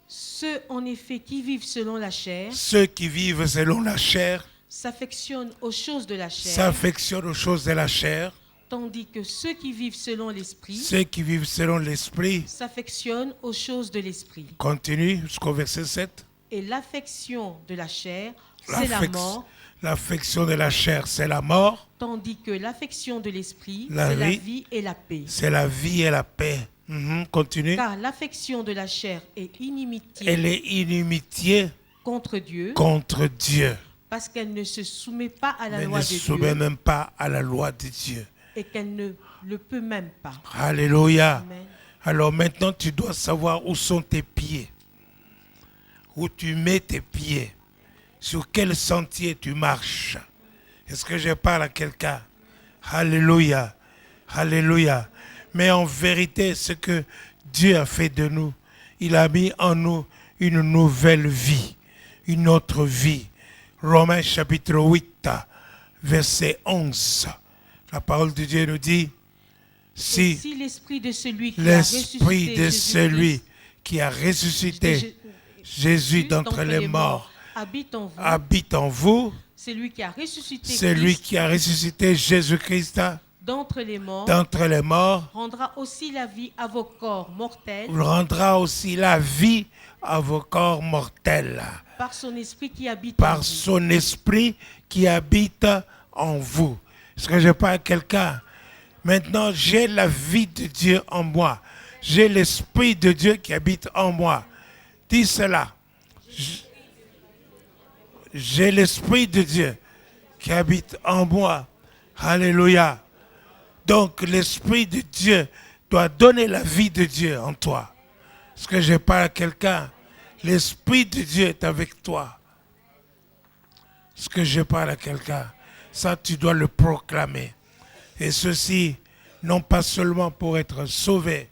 Speaker 2: Ceux en effet qui vivent selon la chair,
Speaker 1: ceux qui vivent selon la chair
Speaker 2: s'affectionnent aux choses de la chair,
Speaker 1: s'affectionnent aux choses de la chair,
Speaker 2: tandis que ceux qui vivent selon l'esprit,
Speaker 1: ceux qui vivent selon l'esprit
Speaker 2: s'affectionnent aux choses de l'esprit.
Speaker 1: Continue jusqu'au verset 7.
Speaker 2: Et l'affection de la chair, c'est la mort,
Speaker 1: l'affection de la chair, c'est la mort,
Speaker 2: tandis que l'affection de l'esprit,
Speaker 1: La
Speaker 2: c'est la
Speaker 1: vie.
Speaker 2: vie et la paix.
Speaker 1: c'est la vie et la paix. Continue.
Speaker 2: Car l'affection de la chair est inimitié
Speaker 1: Elle est inimitié
Speaker 2: contre Dieu,
Speaker 1: contre Dieu.
Speaker 2: parce qu'elle ne se soumet pas à la
Speaker 1: Elle
Speaker 2: loi
Speaker 1: ne
Speaker 2: de
Speaker 1: soumet
Speaker 2: Dieu
Speaker 1: même pas à la loi de Dieu.
Speaker 2: et qu'elle ne le peut même pas.
Speaker 1: Alléluia.
Speaker 2: Amen.
Speaker 1: Alors maintenant, tu dois savoir où sont tes pieds. Où tu mets tes pieds. Sur quel sentier tu marches. Est-ce que je parle à quelqu'un? Alléluia. Alléluia. Mais en vérité, ce que Dieu a fait de nous, il a mis en nous une nouvelle vie, une autre vie. Romains chapitre 8, verset 11. La parole de Dieu nous dit,
Speaker 2: Et si l'esprit de celui qui a
Speaker 1: l'esprit
Speaker 2: ressuscité
Speaker 1: de celui
Speaker 2: Jésus-Christ
Speaker 1: qui a ressuscité Jésus d'entre les morts
Speaker 2: habite en vous,
Speaker 1: celui qui a ressuscité Jésus-Christ
Speaker 2: d'entre les morts, rendra aussi la vie à vos corps mortels
Speaker 1: rendra aussi la vie à vos corps mortels
Speaker 2: par son esprit qui habite en
Speaker 1: par
Speaker 2: vous.
Speaker 1: son esprit qui habite en vous. Est-ce que je parle à quelqu'un? Maintenant, j'ai la vie de Dieu en moi. J'ai l'esprit de Dieu qui habite en moi. Dis cela. J'ai l'esprit de Dieu qui habite en moi. Alléluia. Donc l'esprit de Dieu doit donner la vie de Dieu en toi. Est-ce que je parle à quelqu'un? L'esprit de Dieu est avec toi. Est-ce que je parle à quelqu'un? Ça, tu dois le proclamer. Et ceci, non pas seulement pour être sauvé,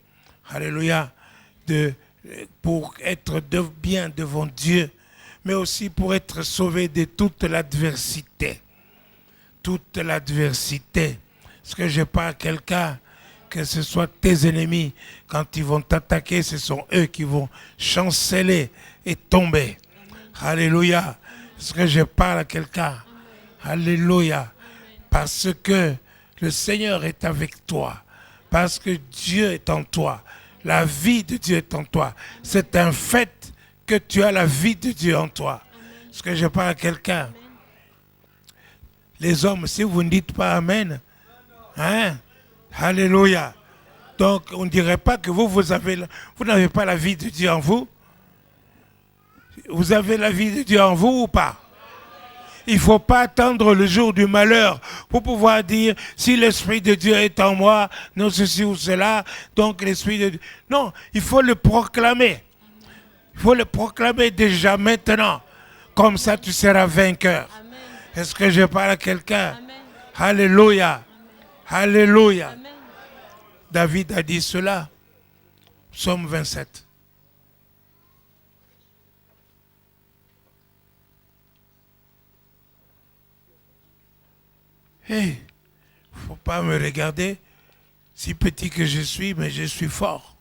Speaker 1: alléluia, pour être bien devant Dieu, mais aussi pour être sauvé de toute l'adversité. Toute l'adversité. Est-ce que je parle à quelqu'un? Que ce soit tes ennemis, quand ils vont t'attaquer, ce sont eux qui vont chanceler et tomber. Alléluia. Est-ce que je parle à quelqu'un? Alléluia. Parce que le Seigneur est avec toi. Parce que Dieu est en toi. La vie de Dieu est en toi. C'est un fait que tu as la vie de Dieu en toi. Est-ce que je parle à quelqu'un? Les hommes, si vous ne dites pas Amen, hein? Alléluia. Donc, on ne dirait pas que vous n'avez pas la vie de Dieu en vous. Vous avez la vie de Dieu en vous ou pas? Il ne faut pas attendre le jour du malheur pour pouvoir dire si l'Esprit de Dieu est en moi, non ceci ou cela, donc l'Esprit de Dieu. Non, il faut le proclamer. Il faut le proclamer déjà maintenant. Comme ça, tu seras vainqueur. Est-ce que je parle à quelqu'un? Alléluia. Alléluia.
Speaker 2: Amen.
Speaker 1: David a dit cela. Psaume 27. Hey, faut pas me regarder si petit que je suis, mais je suis fort.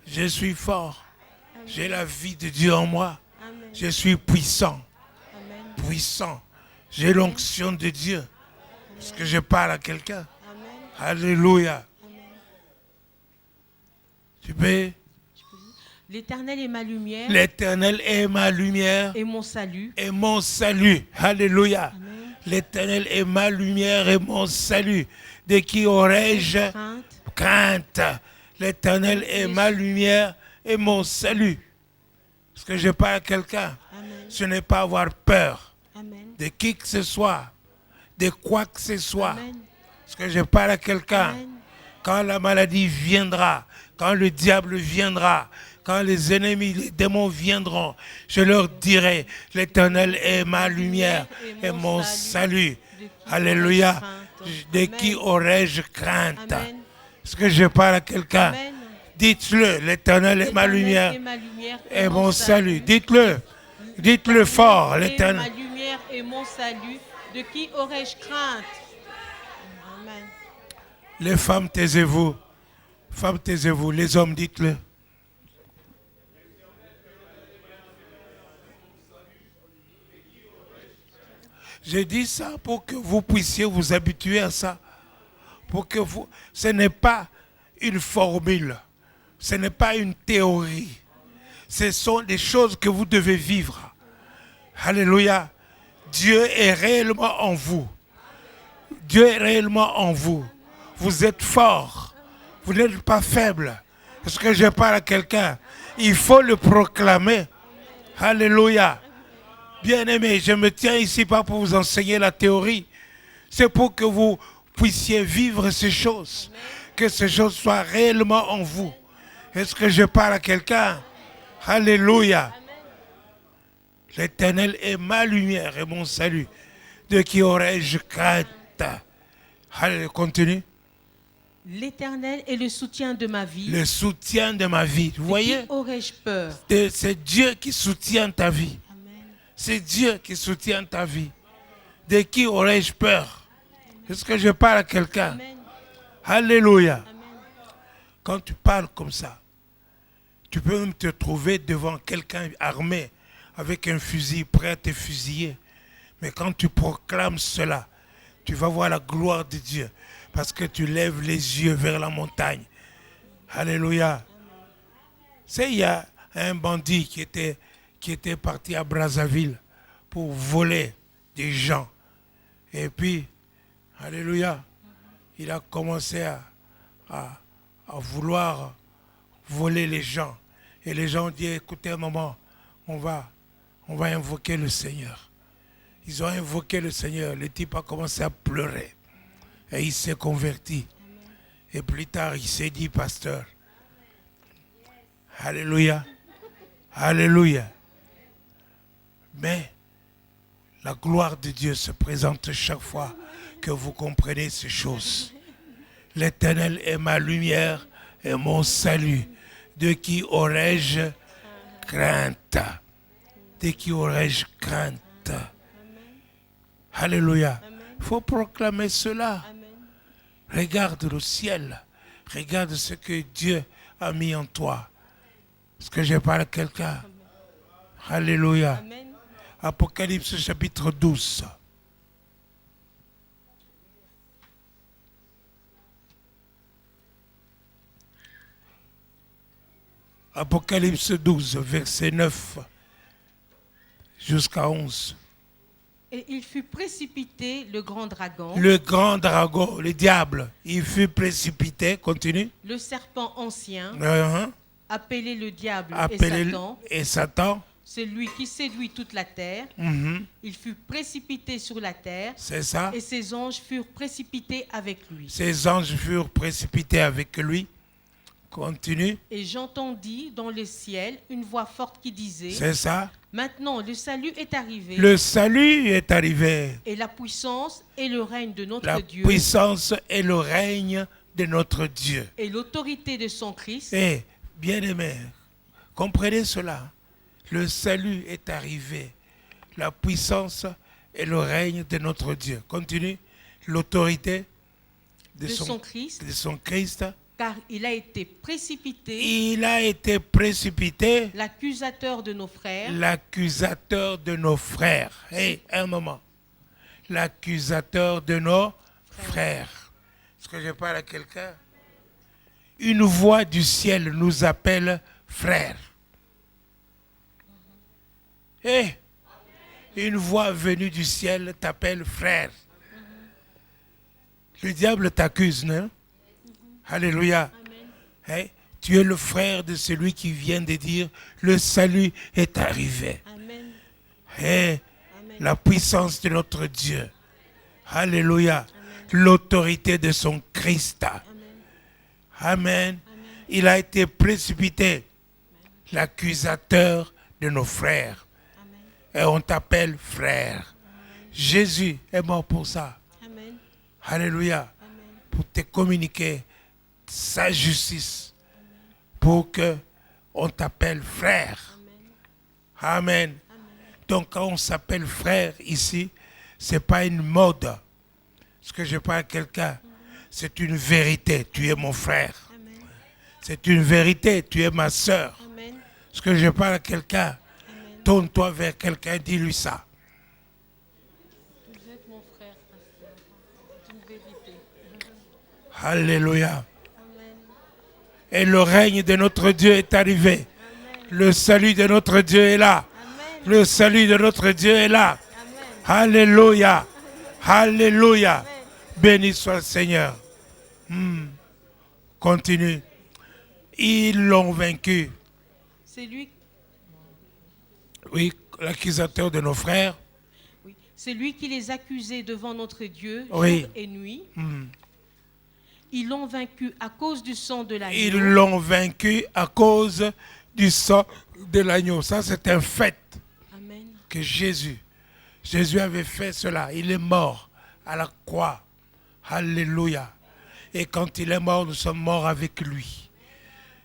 Speaker 1: Je suis fort. J'ai la vie de Dieu en moi.
Speaker 2: Amen.
Speaker 1: Je suis puissant.
Speaker 2: Amen.
Speaker 1: Puissant. J'ai l'onction de Dieu. Est-ce que je parle à quelqu'un?
Speaker 2: Amen.
Speaker 1: Alléluia.
Speaker 2: Amen.
Speaker 1: Tu peux?
Speaker 2: L'Éternel est ma lumière
Speaker 1: L'Éternel est ma lumière
Speaker 2: et mon salut.
Speaker 1: et mon salut. Alléluia.
Speaker 2: Amen.
Speaker 1: L'Éternel est ma lumière et mon salut. De qui aurais-je
Speaker 2: Crainte.
Speaker 1: crainte? L'Éternel est ma lumière et mon salut. Est-ce que je parle à quelqu'un?
Speaker 2: Amen.
Speaker 1: Ce n'est pas avoir peur
Speaker 2: Amen.
Speaker 1: de qui que ce soit, de quoi que ce soit.
Speaker 2: Amen.
Speaker 1: Est-ce que je parle à quelqu'un?
Speaker 2: Amen.
Speaker 1: Quand la maladie viendra, quand le diable viendra, quand les ennemis, les démons viendront, je leur dirai, l'Éternel est ma lumière et mon salut. Alléluia. De qui aurais-je crainte?
Speaker 2: Amen.
Speaker 1: Est-ce que je parle à quelqu'un?
Speaker 2: Amen.
Speaker 1: Dites-le, l'Éternel est ma lumière et mon salut. Dites-le. Dites-le fort,
Speaker 2: Et
Speaker 1: l'Éternel.
Speaker 2: ma lumière et mon salut, de qui aurais-je crainte? Amen.
Speaker 1: Les femmes, taisez-vous. Femmes, taisez-vous. Les hommes, dites-le. J'ai dit ça pour que vous puissiez vous habituer à ça. Pour que vous... Ce n'est pas une formule. Ce n'est pas une théorie. Ce sont des choses que vous devez vivre. Alléluia. Dieu est réellement en vous. Dieu est réellement en vous. Vous êtes fort. Vous n'êtes pas faible. Est-ce que je parle à quelqu'un? Il faut le proclamer. Alléluia. Bien-aimés, je me tiens ici pas pour vous enseigner la théorie. C'est pour que vous puissiez vivre ces choses. Que ces choses soient réellement en vous. Est-ce que je parle à quelqu'un? Alléluia. L'Éternel est ma lumière et mon salut. De qui aurais-je crainte? Allez, continue.
Speaker 2: L'Éternel est le soutien de ma vie.
Speaker 1: Le soutien de ma vie. Vous voyez?
Speaker 2: De qui aurais-je peur?
Speaker 1: C'est Dieu qui soutient ta vie.
Speaker 2: Amen.
Speaker 1: C'est Dieu qui soutient ta vie. De qui aurais-je peur? Est-ce que je parle à quelqu'un?
Speaker 2: Amen.
Speaker 1: Alléluia.
Speaker 2: Amen.
Speaker 1: Quand tu parles comme ça, tu peux même te trouver devant quelqu'un armé avec un fusil prêt à te fusiller. Mais quand tu proclames cela, tu vas voir la gloire de Dieu parce que tu lèves les yeux vers la montagne. Alléluia. C'est il y a un bandit qui était parti à Brazzaville pour voler des gens. Et puis, alléluia, il a commencé à vouloir voler les gens. Et les gens ont dit, écoutez, maman, on va invoquer le Seigneur. Ils ont invoqué le Seigneur. Le type a commencé à pleurer. Et il s'est converti. Et plus tard, il s'est dit, pasteur, alléluia, alléluia. Mais la gloire de Dieu se présente chaque fois que vous comprenez ces choses. L'Éternel est ma lumière et mon salut. De qui aurais-je crainte? De qui aurais-je crainte? Alléluia. Il faut proclamer cela.
Speaker 2: Amen.
Speaker 1: Regarde le ciel. Regarde ce que Dieu a mis en toi. Est-ce que je parle à quelqu'un? Alléluia.
Speaker 2: Amen.
Speaker 1: Apocalypse chapitre 12. Apocalypse 12, verset 9 jusqu'à 11.
Speaker 2: Et il fut précipité, le grand dragon,
Speaker 1: Le grand dragon, le diable, il fut précipité, continue,
Speaker 2: le serpent ancien, appelé le diable
Speaker 1: appelé
Speaker 2: et Satan,
Speaker 1: et Satan,
Speaker 2: celui qui séduit toute la terre. Il fut précipité sur la terre,
Speaker 1: c'est ça.
Speaker 2: et ses anges furent précipités avec lui.
Speaker 1: Ses anges furent précipités avec lui. Continue,
Speaker 2: Et j'entendis dans le ciel une voix forte qui disait,
Speaker 1: c'est ça.
Speaker 2: maintenant le salut est arrivé,
Speaker 1: Le salut est arrivé.
Speaker 2: et la puissance et le règne de notre
Speaker 1: La
Speaker 2: Dieu,
Speaker 1: puissance et le règne de notre Dieu.
Speaker 2: et l'autorité de son Christ.
Speaker 1: Et, bien-aimés, comprenez cela. Le salut est arrivé. La puissance et le règne de notre Dieu. Continue. L'autorité de son Christ.
Speaker 2: Car il a été précipité,
Speaker 1: Il a été précipité,
Speaker 2: l'accusateur de nos frères,
Speaker 1: l'accusateur de nos frères. Hey, un moment. L'accusateur de nos frères. Est-ce que je parle à quelqu'un? Une voix du ciel nous appelle frères. Hey, une voix venue du ciel t'appelle frère. Le diable t'accuse, non? Alléluia.
Speaker 2: Amen.
Speaker 1: Hey, Tu es le frère de celui qui vient de dire, le salut est arrivé.
Speaker 2: Amen.
Speaker 1: Et
Speaker 2: Amen.
Speaker 1: la puissance de notre Dieu. Alléluia. L'autorité de son Christ.
Speaker 2: Amen.
Speaker 1: Amen. Il a été précipité, l'accusateur de nos frères.
Speaker 2: Amen.
Speaker 1: Et on t'appelle frère. Jésus est mort pour ça.
Speaker 2: Amen.
Speaker 1: Alléluia.
Speaker 2: Amen.
Speaker 1: Pour te communiquer sa justice. Pour que on t'appelle frère.
Speaker 2: Amen.
Speaker 1: Amen. Donc quand on s'appelle frère ici, ce n'est pas une mode. Ce que je parle à quelqu'un, c'est une vérité. Tu es mon frère.
Speaker 2: Amen.
Speaker 1: C'est une vérité. Tu es ma soeur.
Speaker 2: Amen.
Speaker 1: Ce que je parle à quelqu'un,
Speaker 2: Amen.
Speaker 1: tourne-toi vers quelqu'un, dis-lui ça.
Speaker 2: Vous êtes mon frère, pasteur. C'est une vérité.
Speaker 1: Alléluia.
Speaker 2: Amen.
Speaker 1: Et le règne de notre Dieu est arrivé. Le salut de notre Dieu est là.
Speaker 2: Amen.
Speaker 1: Le salut de notre Dieu est là.
Speaker 2: Amen.
Speaker 1: Alléluia. Alléluia.
Speaker 2: Amen.
Speaker 1: Béni soit le Seigneur. Continue. Ils l'ont vaincu.
Speaker 2: C'est lui,
Speaker 1: Oui, l'accusateur de nos frères.
Speaker 2: oui, c'est lui qui les accusait devant notre Dieu
Speaker 1: Oui.
Speaker 2: jour et nuit. Ils l'ont vaincu à cause du sang de l'agneau.
Speaker 1: Ils l'ont vaincu à cause du sang de l'agneau. Ça, c'est un fait
Speaker 2: Amen.
Speaker 1: que Jésus avait fait cela. Il est mort à la croix. Alléluia. Et quand il est mort, nous sommes morts avec lui.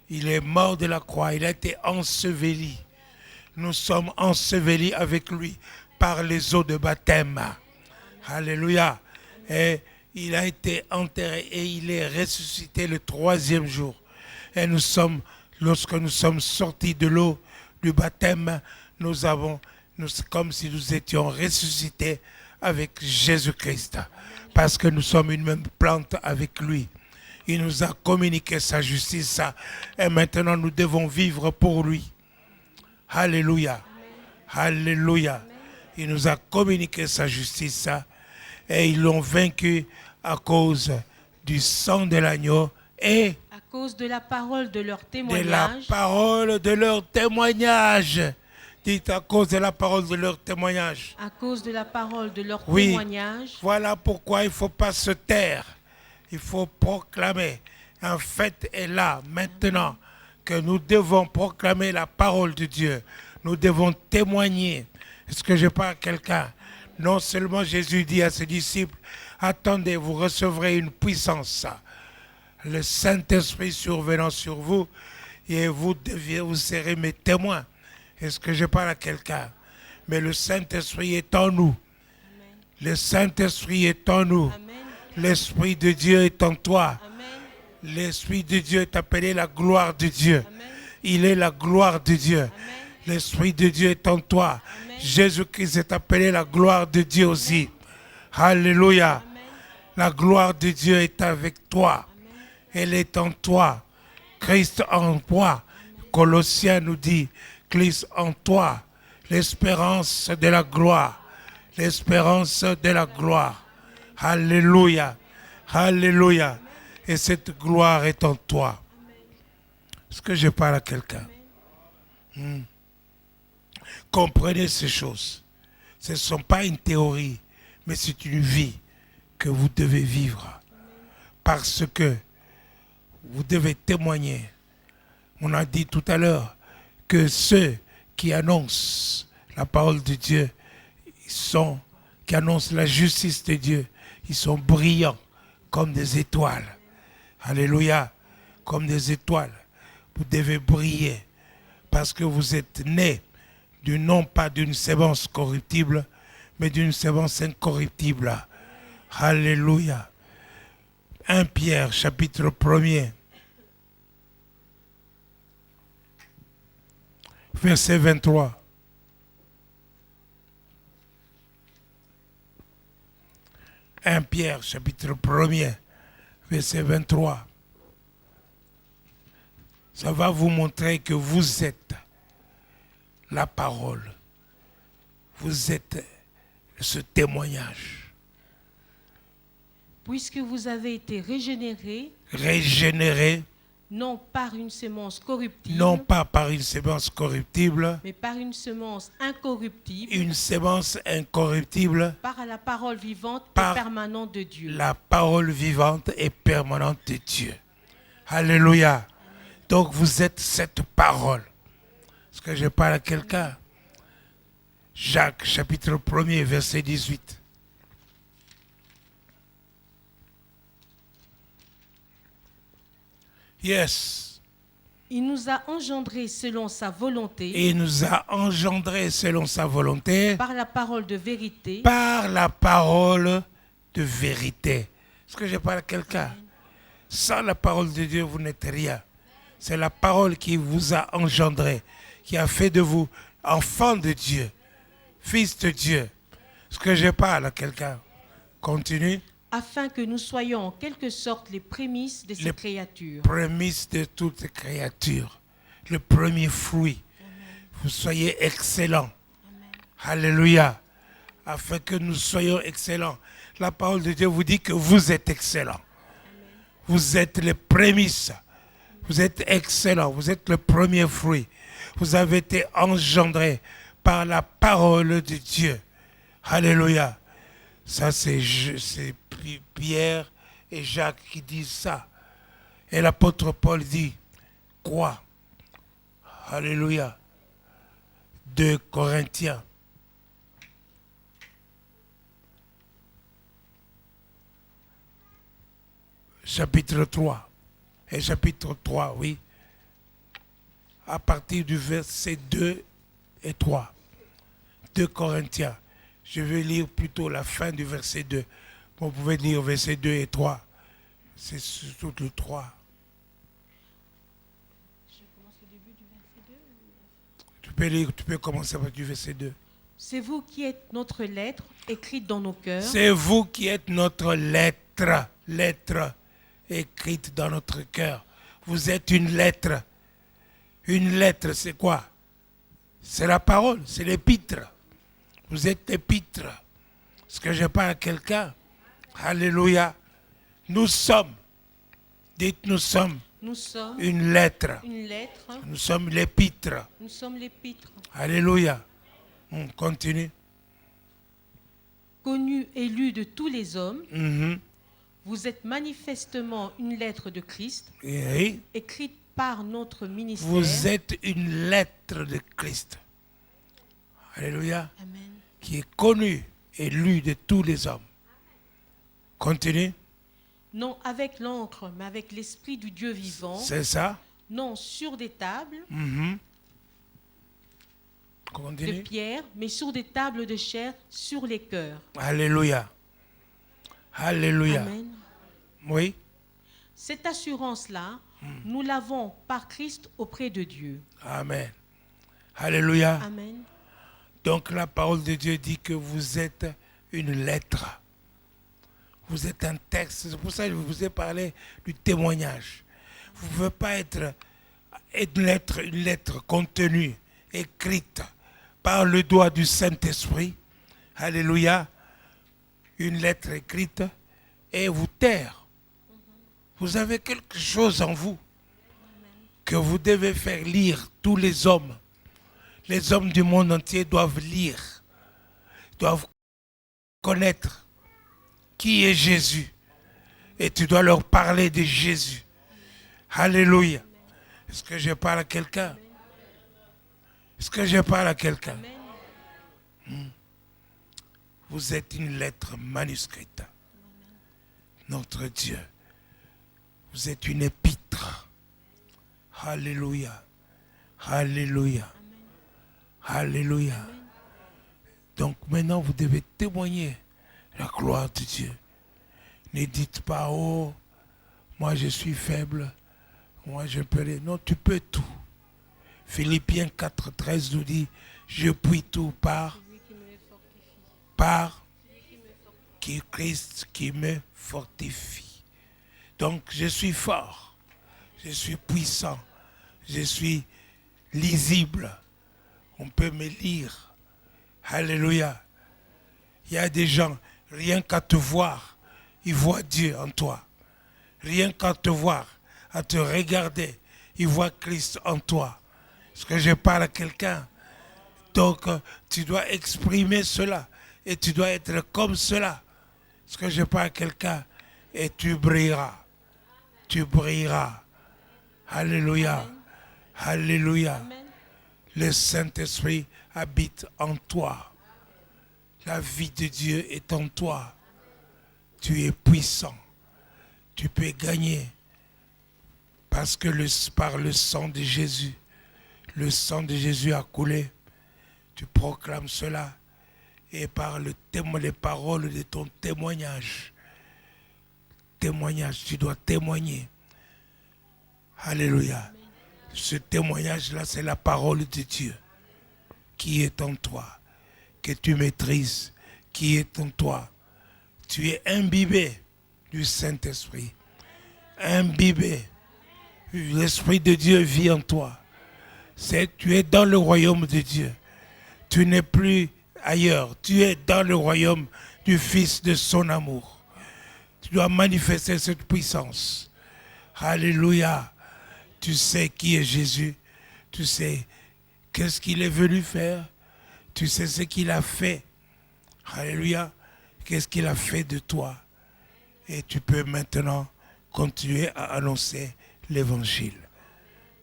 Speaker 1: Il est mort de la croix. Il a été enseveli. Nous sommes ensevelis avec lui par les eaux de baptême. Alléluia. Et il a été enterré et il est ressuscité le 3e jour. Et lorsque nous sommes sortis de l'eau du baptême, c'est comme si nous étions ressuscités avec Jésus-Christ. Parce que nous sommes une même plante avec lui. Il nous a communiqué sa justice. Et maintenant, nous devons vivre pour lui. Alléluia. Alléluia. Il nous a communiqué sa justice. Et ils l'ont vaincu à cause du sang de l'agneau et
Speaker 2: À cause de la parole de leur
Speaker 1: de la
Speaker 2: témoignage.
Speaker 1: parole de leur témoignage. Dites à cause de la parole de leur témoignage.
Speaker 2: À cause de la parole de leur
Speaker 1: Oui.
Speaker 2: témoignage.
Speaker 1: Voilà pourquoi il ne faut pas se taire. Il faut proclamer. Un fait est là maintenant que nous devons proclamer la parole de Dieu. Nous devons témoigner. Est-ce que je parle à quelqu'un? Non seulement Jésus dit à ses disciples, attendez, vous recevrez une puissance. Le Saint-Esprit survenant sur vous et vous serez mes témoins. Est-ce que je parle à quelqu'un? Mais le Saint-Esprit est en nous. Le Saint-Esprit est en nous.
Speaker 2: Amen.
Speaker 1: L'Esprit de Dieu est en toi.
Speaker 2: Amen.
Speaker 1: L'Esprit de Dieu est appelé la gloire de Dieu.
Speaker 2: Amen.
Speaker 1: Il est la gloire de Dieu.
Speaker 2: Amen.
Speaker 1: L'Esprit de Dieu est en toi.
Speaker 2: Amen.
Speaker 1: Jésus-Christ est appelé la gloire de Dieu aussi. Alléluia.
Speaker 2: Amen.
Speaker 1: La gloire de Dieu est avec toi. Elle est en toi. Christ en toi. Colossiens nous dit, Christ en toi. L'espérance de la gloire. L'espérance de la gloire. Alléluia. Alléluia. Et cette gloire est en toi. Est-ce que je parle à quelqu'un? Comprenez ces choses. Ce ne sont pas une théorie, mais c'est une vie que vous devez vivre. Parce que vous devez témoigner. On a dit tout à l'heure que ceux qui annoncent la parole de Dieu, qui annoncent la justice de Dieu, ils sont brillants comme des étoiles. Alléluia, comme des étoiles. Vous devez briller parce que vous êtes nés non pas d'une sémence corruptible, mais d'une sémence incorruptible. Alléluia. 1 Pierre, chapitre 1er, verset 23. 1 Pierre, chapitre 1er, verset 23. Ça va vous montrer que vous êtes la parole. Vous êtes ce témoignage.
Speaker 2: Puisque vous avez été régénérés
Speaker 1: Régénéré
Speaker 2: non par une semence corruptible,
Speaker 1: non pas par une sémence corruptible,
Speaker 2: mais par une semence incorruptible,
Speaker 1: une sémence incorruptible,
Speaker 2: par la parole vivante
Speaker 1: par
Speaker 2: et permanente de Dieu.
Speaker 1: la parole vivante et permanente de Dieu. Alléluia. Donc vous êtes cette parole. Est-ce que je parle à quelqu'un? Jacques, chapitre 1er, verset 18. Yes.
Speaker 2: Il nous a engendrés selon sa volonté,
Speaker 1: Et il nous a engendrés selon sa volonté
Speaker 2: par la parole de vérité,
Speaker 1: par la parole de vérité. Est-ce que je parle à quelqu'un? Sans la parole de Dieu, vous n'êtes rien. C'est la parole qui vous a engendré, qui a fait de vous enfant de Dieu, fils de Dieu. Est-ce que je parle à quelqu'un? Continue.
Speaker 2: afin que nous soyons en quelque sorte les prémices de ces créatures.
Speaker 1: Prémices de toutes créatures. Le premier fruit. Vous soyez excellents. Alléluia. Afin que nous soyons excellents. La parole de Dieu vous dit que vous êtes excellents. Vous êtes les prémices. Vous êtes excellents. Vous êtes le premier fruit. Vous avez été engendrés par la parole de Dieu. Alléluia. Ça, c'est Pierre et Jacques qui disent ça. Et l'apôtre Paul dit, quoi? Alléluia. 2 Corinthiens. Chapitre 3. Et chapitre 3, oui. À partir du verset 2 et 3. 2 Corinthiens. Je vais lire plutôt la fin du verset 2. Vous pouvez lire verset 2 et 3. C'est surtout le 3.
Speaker 2: Je commence le début du verset 2.
Speaker 1: Tu peux lire, tu peux commencer par du verset 2.
Speaker 2: C'est vous qui êtes notre lettre écrite dans nos cœurs.
Speaker 1: C'est vous qui êtes notre lettre écrite dans notre cœur. Vous êtes une lettre. Une lettre, c'est quoi? C'est la parole, c'est l'épître. Vous êtes l'épître. Est-ce que je parle à quelqu'un? Alléluia. Nous sommes, dites nous sommes une lettre.
Speaker 2: Une lettre.
Speaker 1: Nous sommes l'épître.
Speaker 2: Nous sommes l'épître.
Speaker 1: Alléluia. On continue.
Speaker 2: Connu et lu de tous les hommes,
Speaker 1: Mhm.
Speaker 2: vous êtes manifestement une lettre de Christ,
Speaker 1: Oui.
Speaker 2: écrite par notre ministère.
Speaker 1: Vous êtes une lettre de Christ. Alléluia.
Speaker 2: Amen.
Speaker 1: Qui est connue et lue de tous les hommes. Continue.
Speaker 2: Non avec l'encre, mais avec l'esprit du Dieu vivant.
Speaker 1: C'est ça.
Speaker 2: Non sur des tables
Speaker 1: Mhm.
Speaker 2: de
Speaker 1: Continue.
Speaker 2: pierre, mais sur des tables de chair, sur les cœurs.
Speaker 1: Alléluia. Alléluia.
Speaker 2: Amen.
Speaker 1: Oui.
Speaker 2: Cette assurance-là, nous l'avons par Christ auprès de Dieu.
Speaker 1: Amen. Alléluia.
Speaker 2: Amen.
Speaker 1: Donc la parole de Dieu dit que vous êtes une lettre. Vous êtes un texte. C'est pour ça que je vous ai parlé du témoignage. Vous ne pouvez pas être une lettre contenue, écrite par le doigt du Saint-Esprit. Alléluia. Une lettre écrite et vous taire. Vous avez quelque chose en vous que vous devez faire lire tous les hommes. Les hommes du monde entier doivent lire, doivent connaître qui est Jésus. Et tu dois leur parler de Jésus. Alléluia. Est-ce que je parle à quelqu'un? Est-ce que je parle à quelqu'un? Vous êtes une lettre manuscrite. Notre Dieu. Vous êtes une épître. Alléluia. Alléluia. Alléluia. Donc maintenant, vous devez témoigner la gloire de Dieu. Ne dites pas, oh, moi je suis faible, moi je peux rien. Non, tu peux tout. Philippiens 4,13 nous dit, je puis tout par Christ qui me fortifie. Donc je suis fort, je suis puissant, je suis lisible. On peut me lire. Alléluia. Il y a des gens, rien qu'à te voir, ils voient Dieu en toi. Rien qu'à te voir, à te regarder, il voit Christ en toi. Est-ce que je parle à quelqu'un? Donc, tu dois exprimer cela. Et tu dois être comme cela. Est-ce que je parle à quelqu'un? Et tu brilleras. Tu brilleras. Alléluia.
Speaker 2: Amen.
Speaker 1: Alléluia.
Speaker 2: Amen.
Speaker 1: Le Saint-Esprit habite en toi. La vie de Dieu est en toi. Tu es puissant. Tu peux gagner. Parce que par le sang de Jésus, le sang de Jésus a coulé. Tu proclames cela. Et par les paroles de ton témoignage, tu dois témoigner. Alléluia. Ce témoignage-là, c'est la parole de Dieu qui est en toi, que tu maîtrises, qui est en toi. Tu es imbibé du Saint-Esprit. Imbibé. L'Esprit de Dieu vit en toi. Tu es dans le royaume de Dieu. Tu n'es plus ailleurs. Tu es dans le royaume du Fils de son amour. Tu dois manifester cette puissance. Alléluia. Tu sais qui est Jésus. Tu sais qu'est-ce qu'il est venu faire. Tu sais ce qu'il a fait. Alléluia. Qu'est-ce qu'il a fait de toi. Et tu peux maintenant continuer à annoncer l'évangile.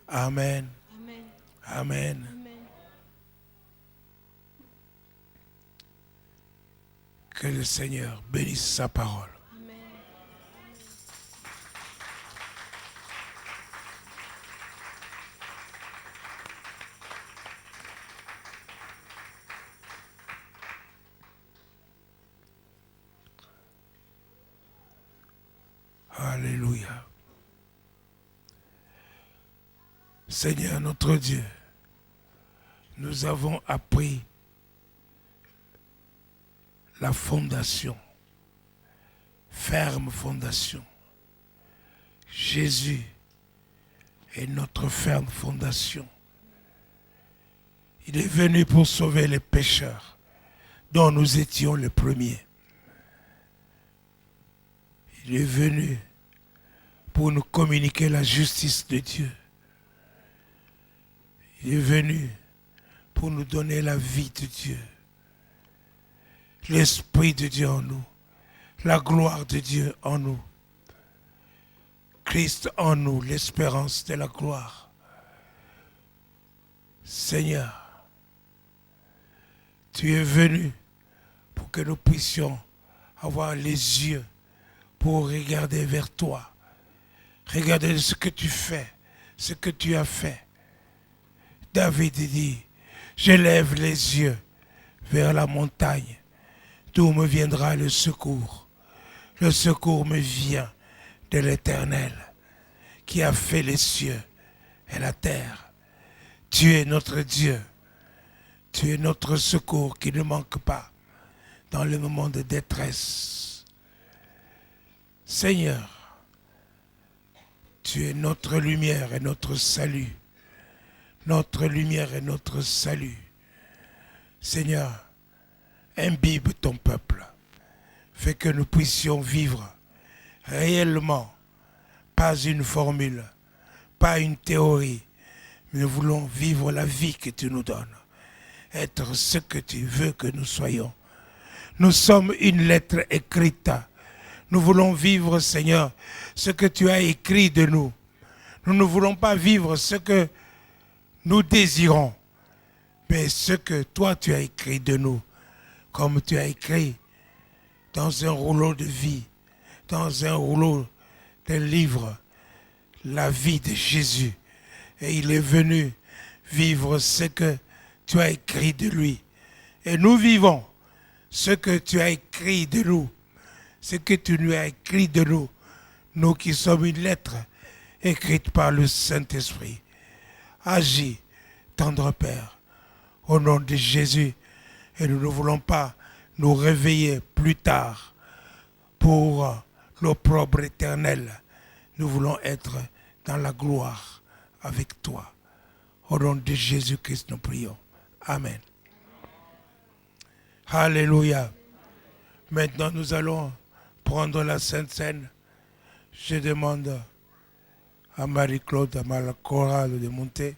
Speaker 1: Amen.
Speaker 2: Amen.
Speaker 1: Amen.
Speaker 2: Amen.
Speaker 1: Que le Seigneur bénisse sa parole.
Speaker 2: Amen.
Speaker 1: Alléluia. Seigneur notre Dieu, nous avons appris la fondation, ferme fondation. Jésus est notre ferme fondation. Il est venu pour sauver les pécheurs, dont nous étions les premiers. Il est venu pour nous communiquer la justice de Dieu. Il est venu pour nous donner la vie de Dieu. L'Esprit de Dieu en nous. La gloire de Dieu en nous. Christ en nous, l'espérance de la gloire. Seigneur, tu es venu pour que nous puissions avoir les yeux pour regarder vers toi. Regarder ce que tu fais, ce que tu as fait. David dit, je lève les yeux vers la montagne, d'où me viendra le secours. Le secours me vient de l'Éternel, qui a fait les cieux et la terre. Tu es notre Dieu. Tu es notre secours qui ne manque pas dans le moment de détresse. Seigneur, tu es notre lumière et notre salut. Notre lumière et notre salut. Seigneur, imbibe ton peuple. Fais que nous puissions vivre réellement, pas une formule, pas une théorie, mais nous voulons vivre la vie que tu nous donnes. Être ce que tu veux que nous soyons. Nous sommes une lettre écrite. Nous voulons vivre, Seigneur, ce que tu as écrit de nous. Nous ne voulons pas vivre ce que nous désirons, mais ce que toi tu as écrit de nous, comme tu as écrit dans un rouleau de vie, dans un rouleau de livres, la vie de Jésus. Et il est venu vivre ce que tu as écrit de lui. Et nous vivons ce que tu as écrit de nous, ce que tu nous as écrit de nous, nous qui sommes une lettre écrite par le Saint-Esprit. Agis, tendre Père, au nom de Jésus. Et nous ne voulons pas nous réveiller plus tard pour l'opprobre éternel. Nous voulons être dans la gloire avec toi. Au nom de Jésus-Christ, nous prions. Amen. Alléluia. Maintenant, nous allons prendre la Sainte Seine. Je demande à Marie-Claude, à la chorale de monter.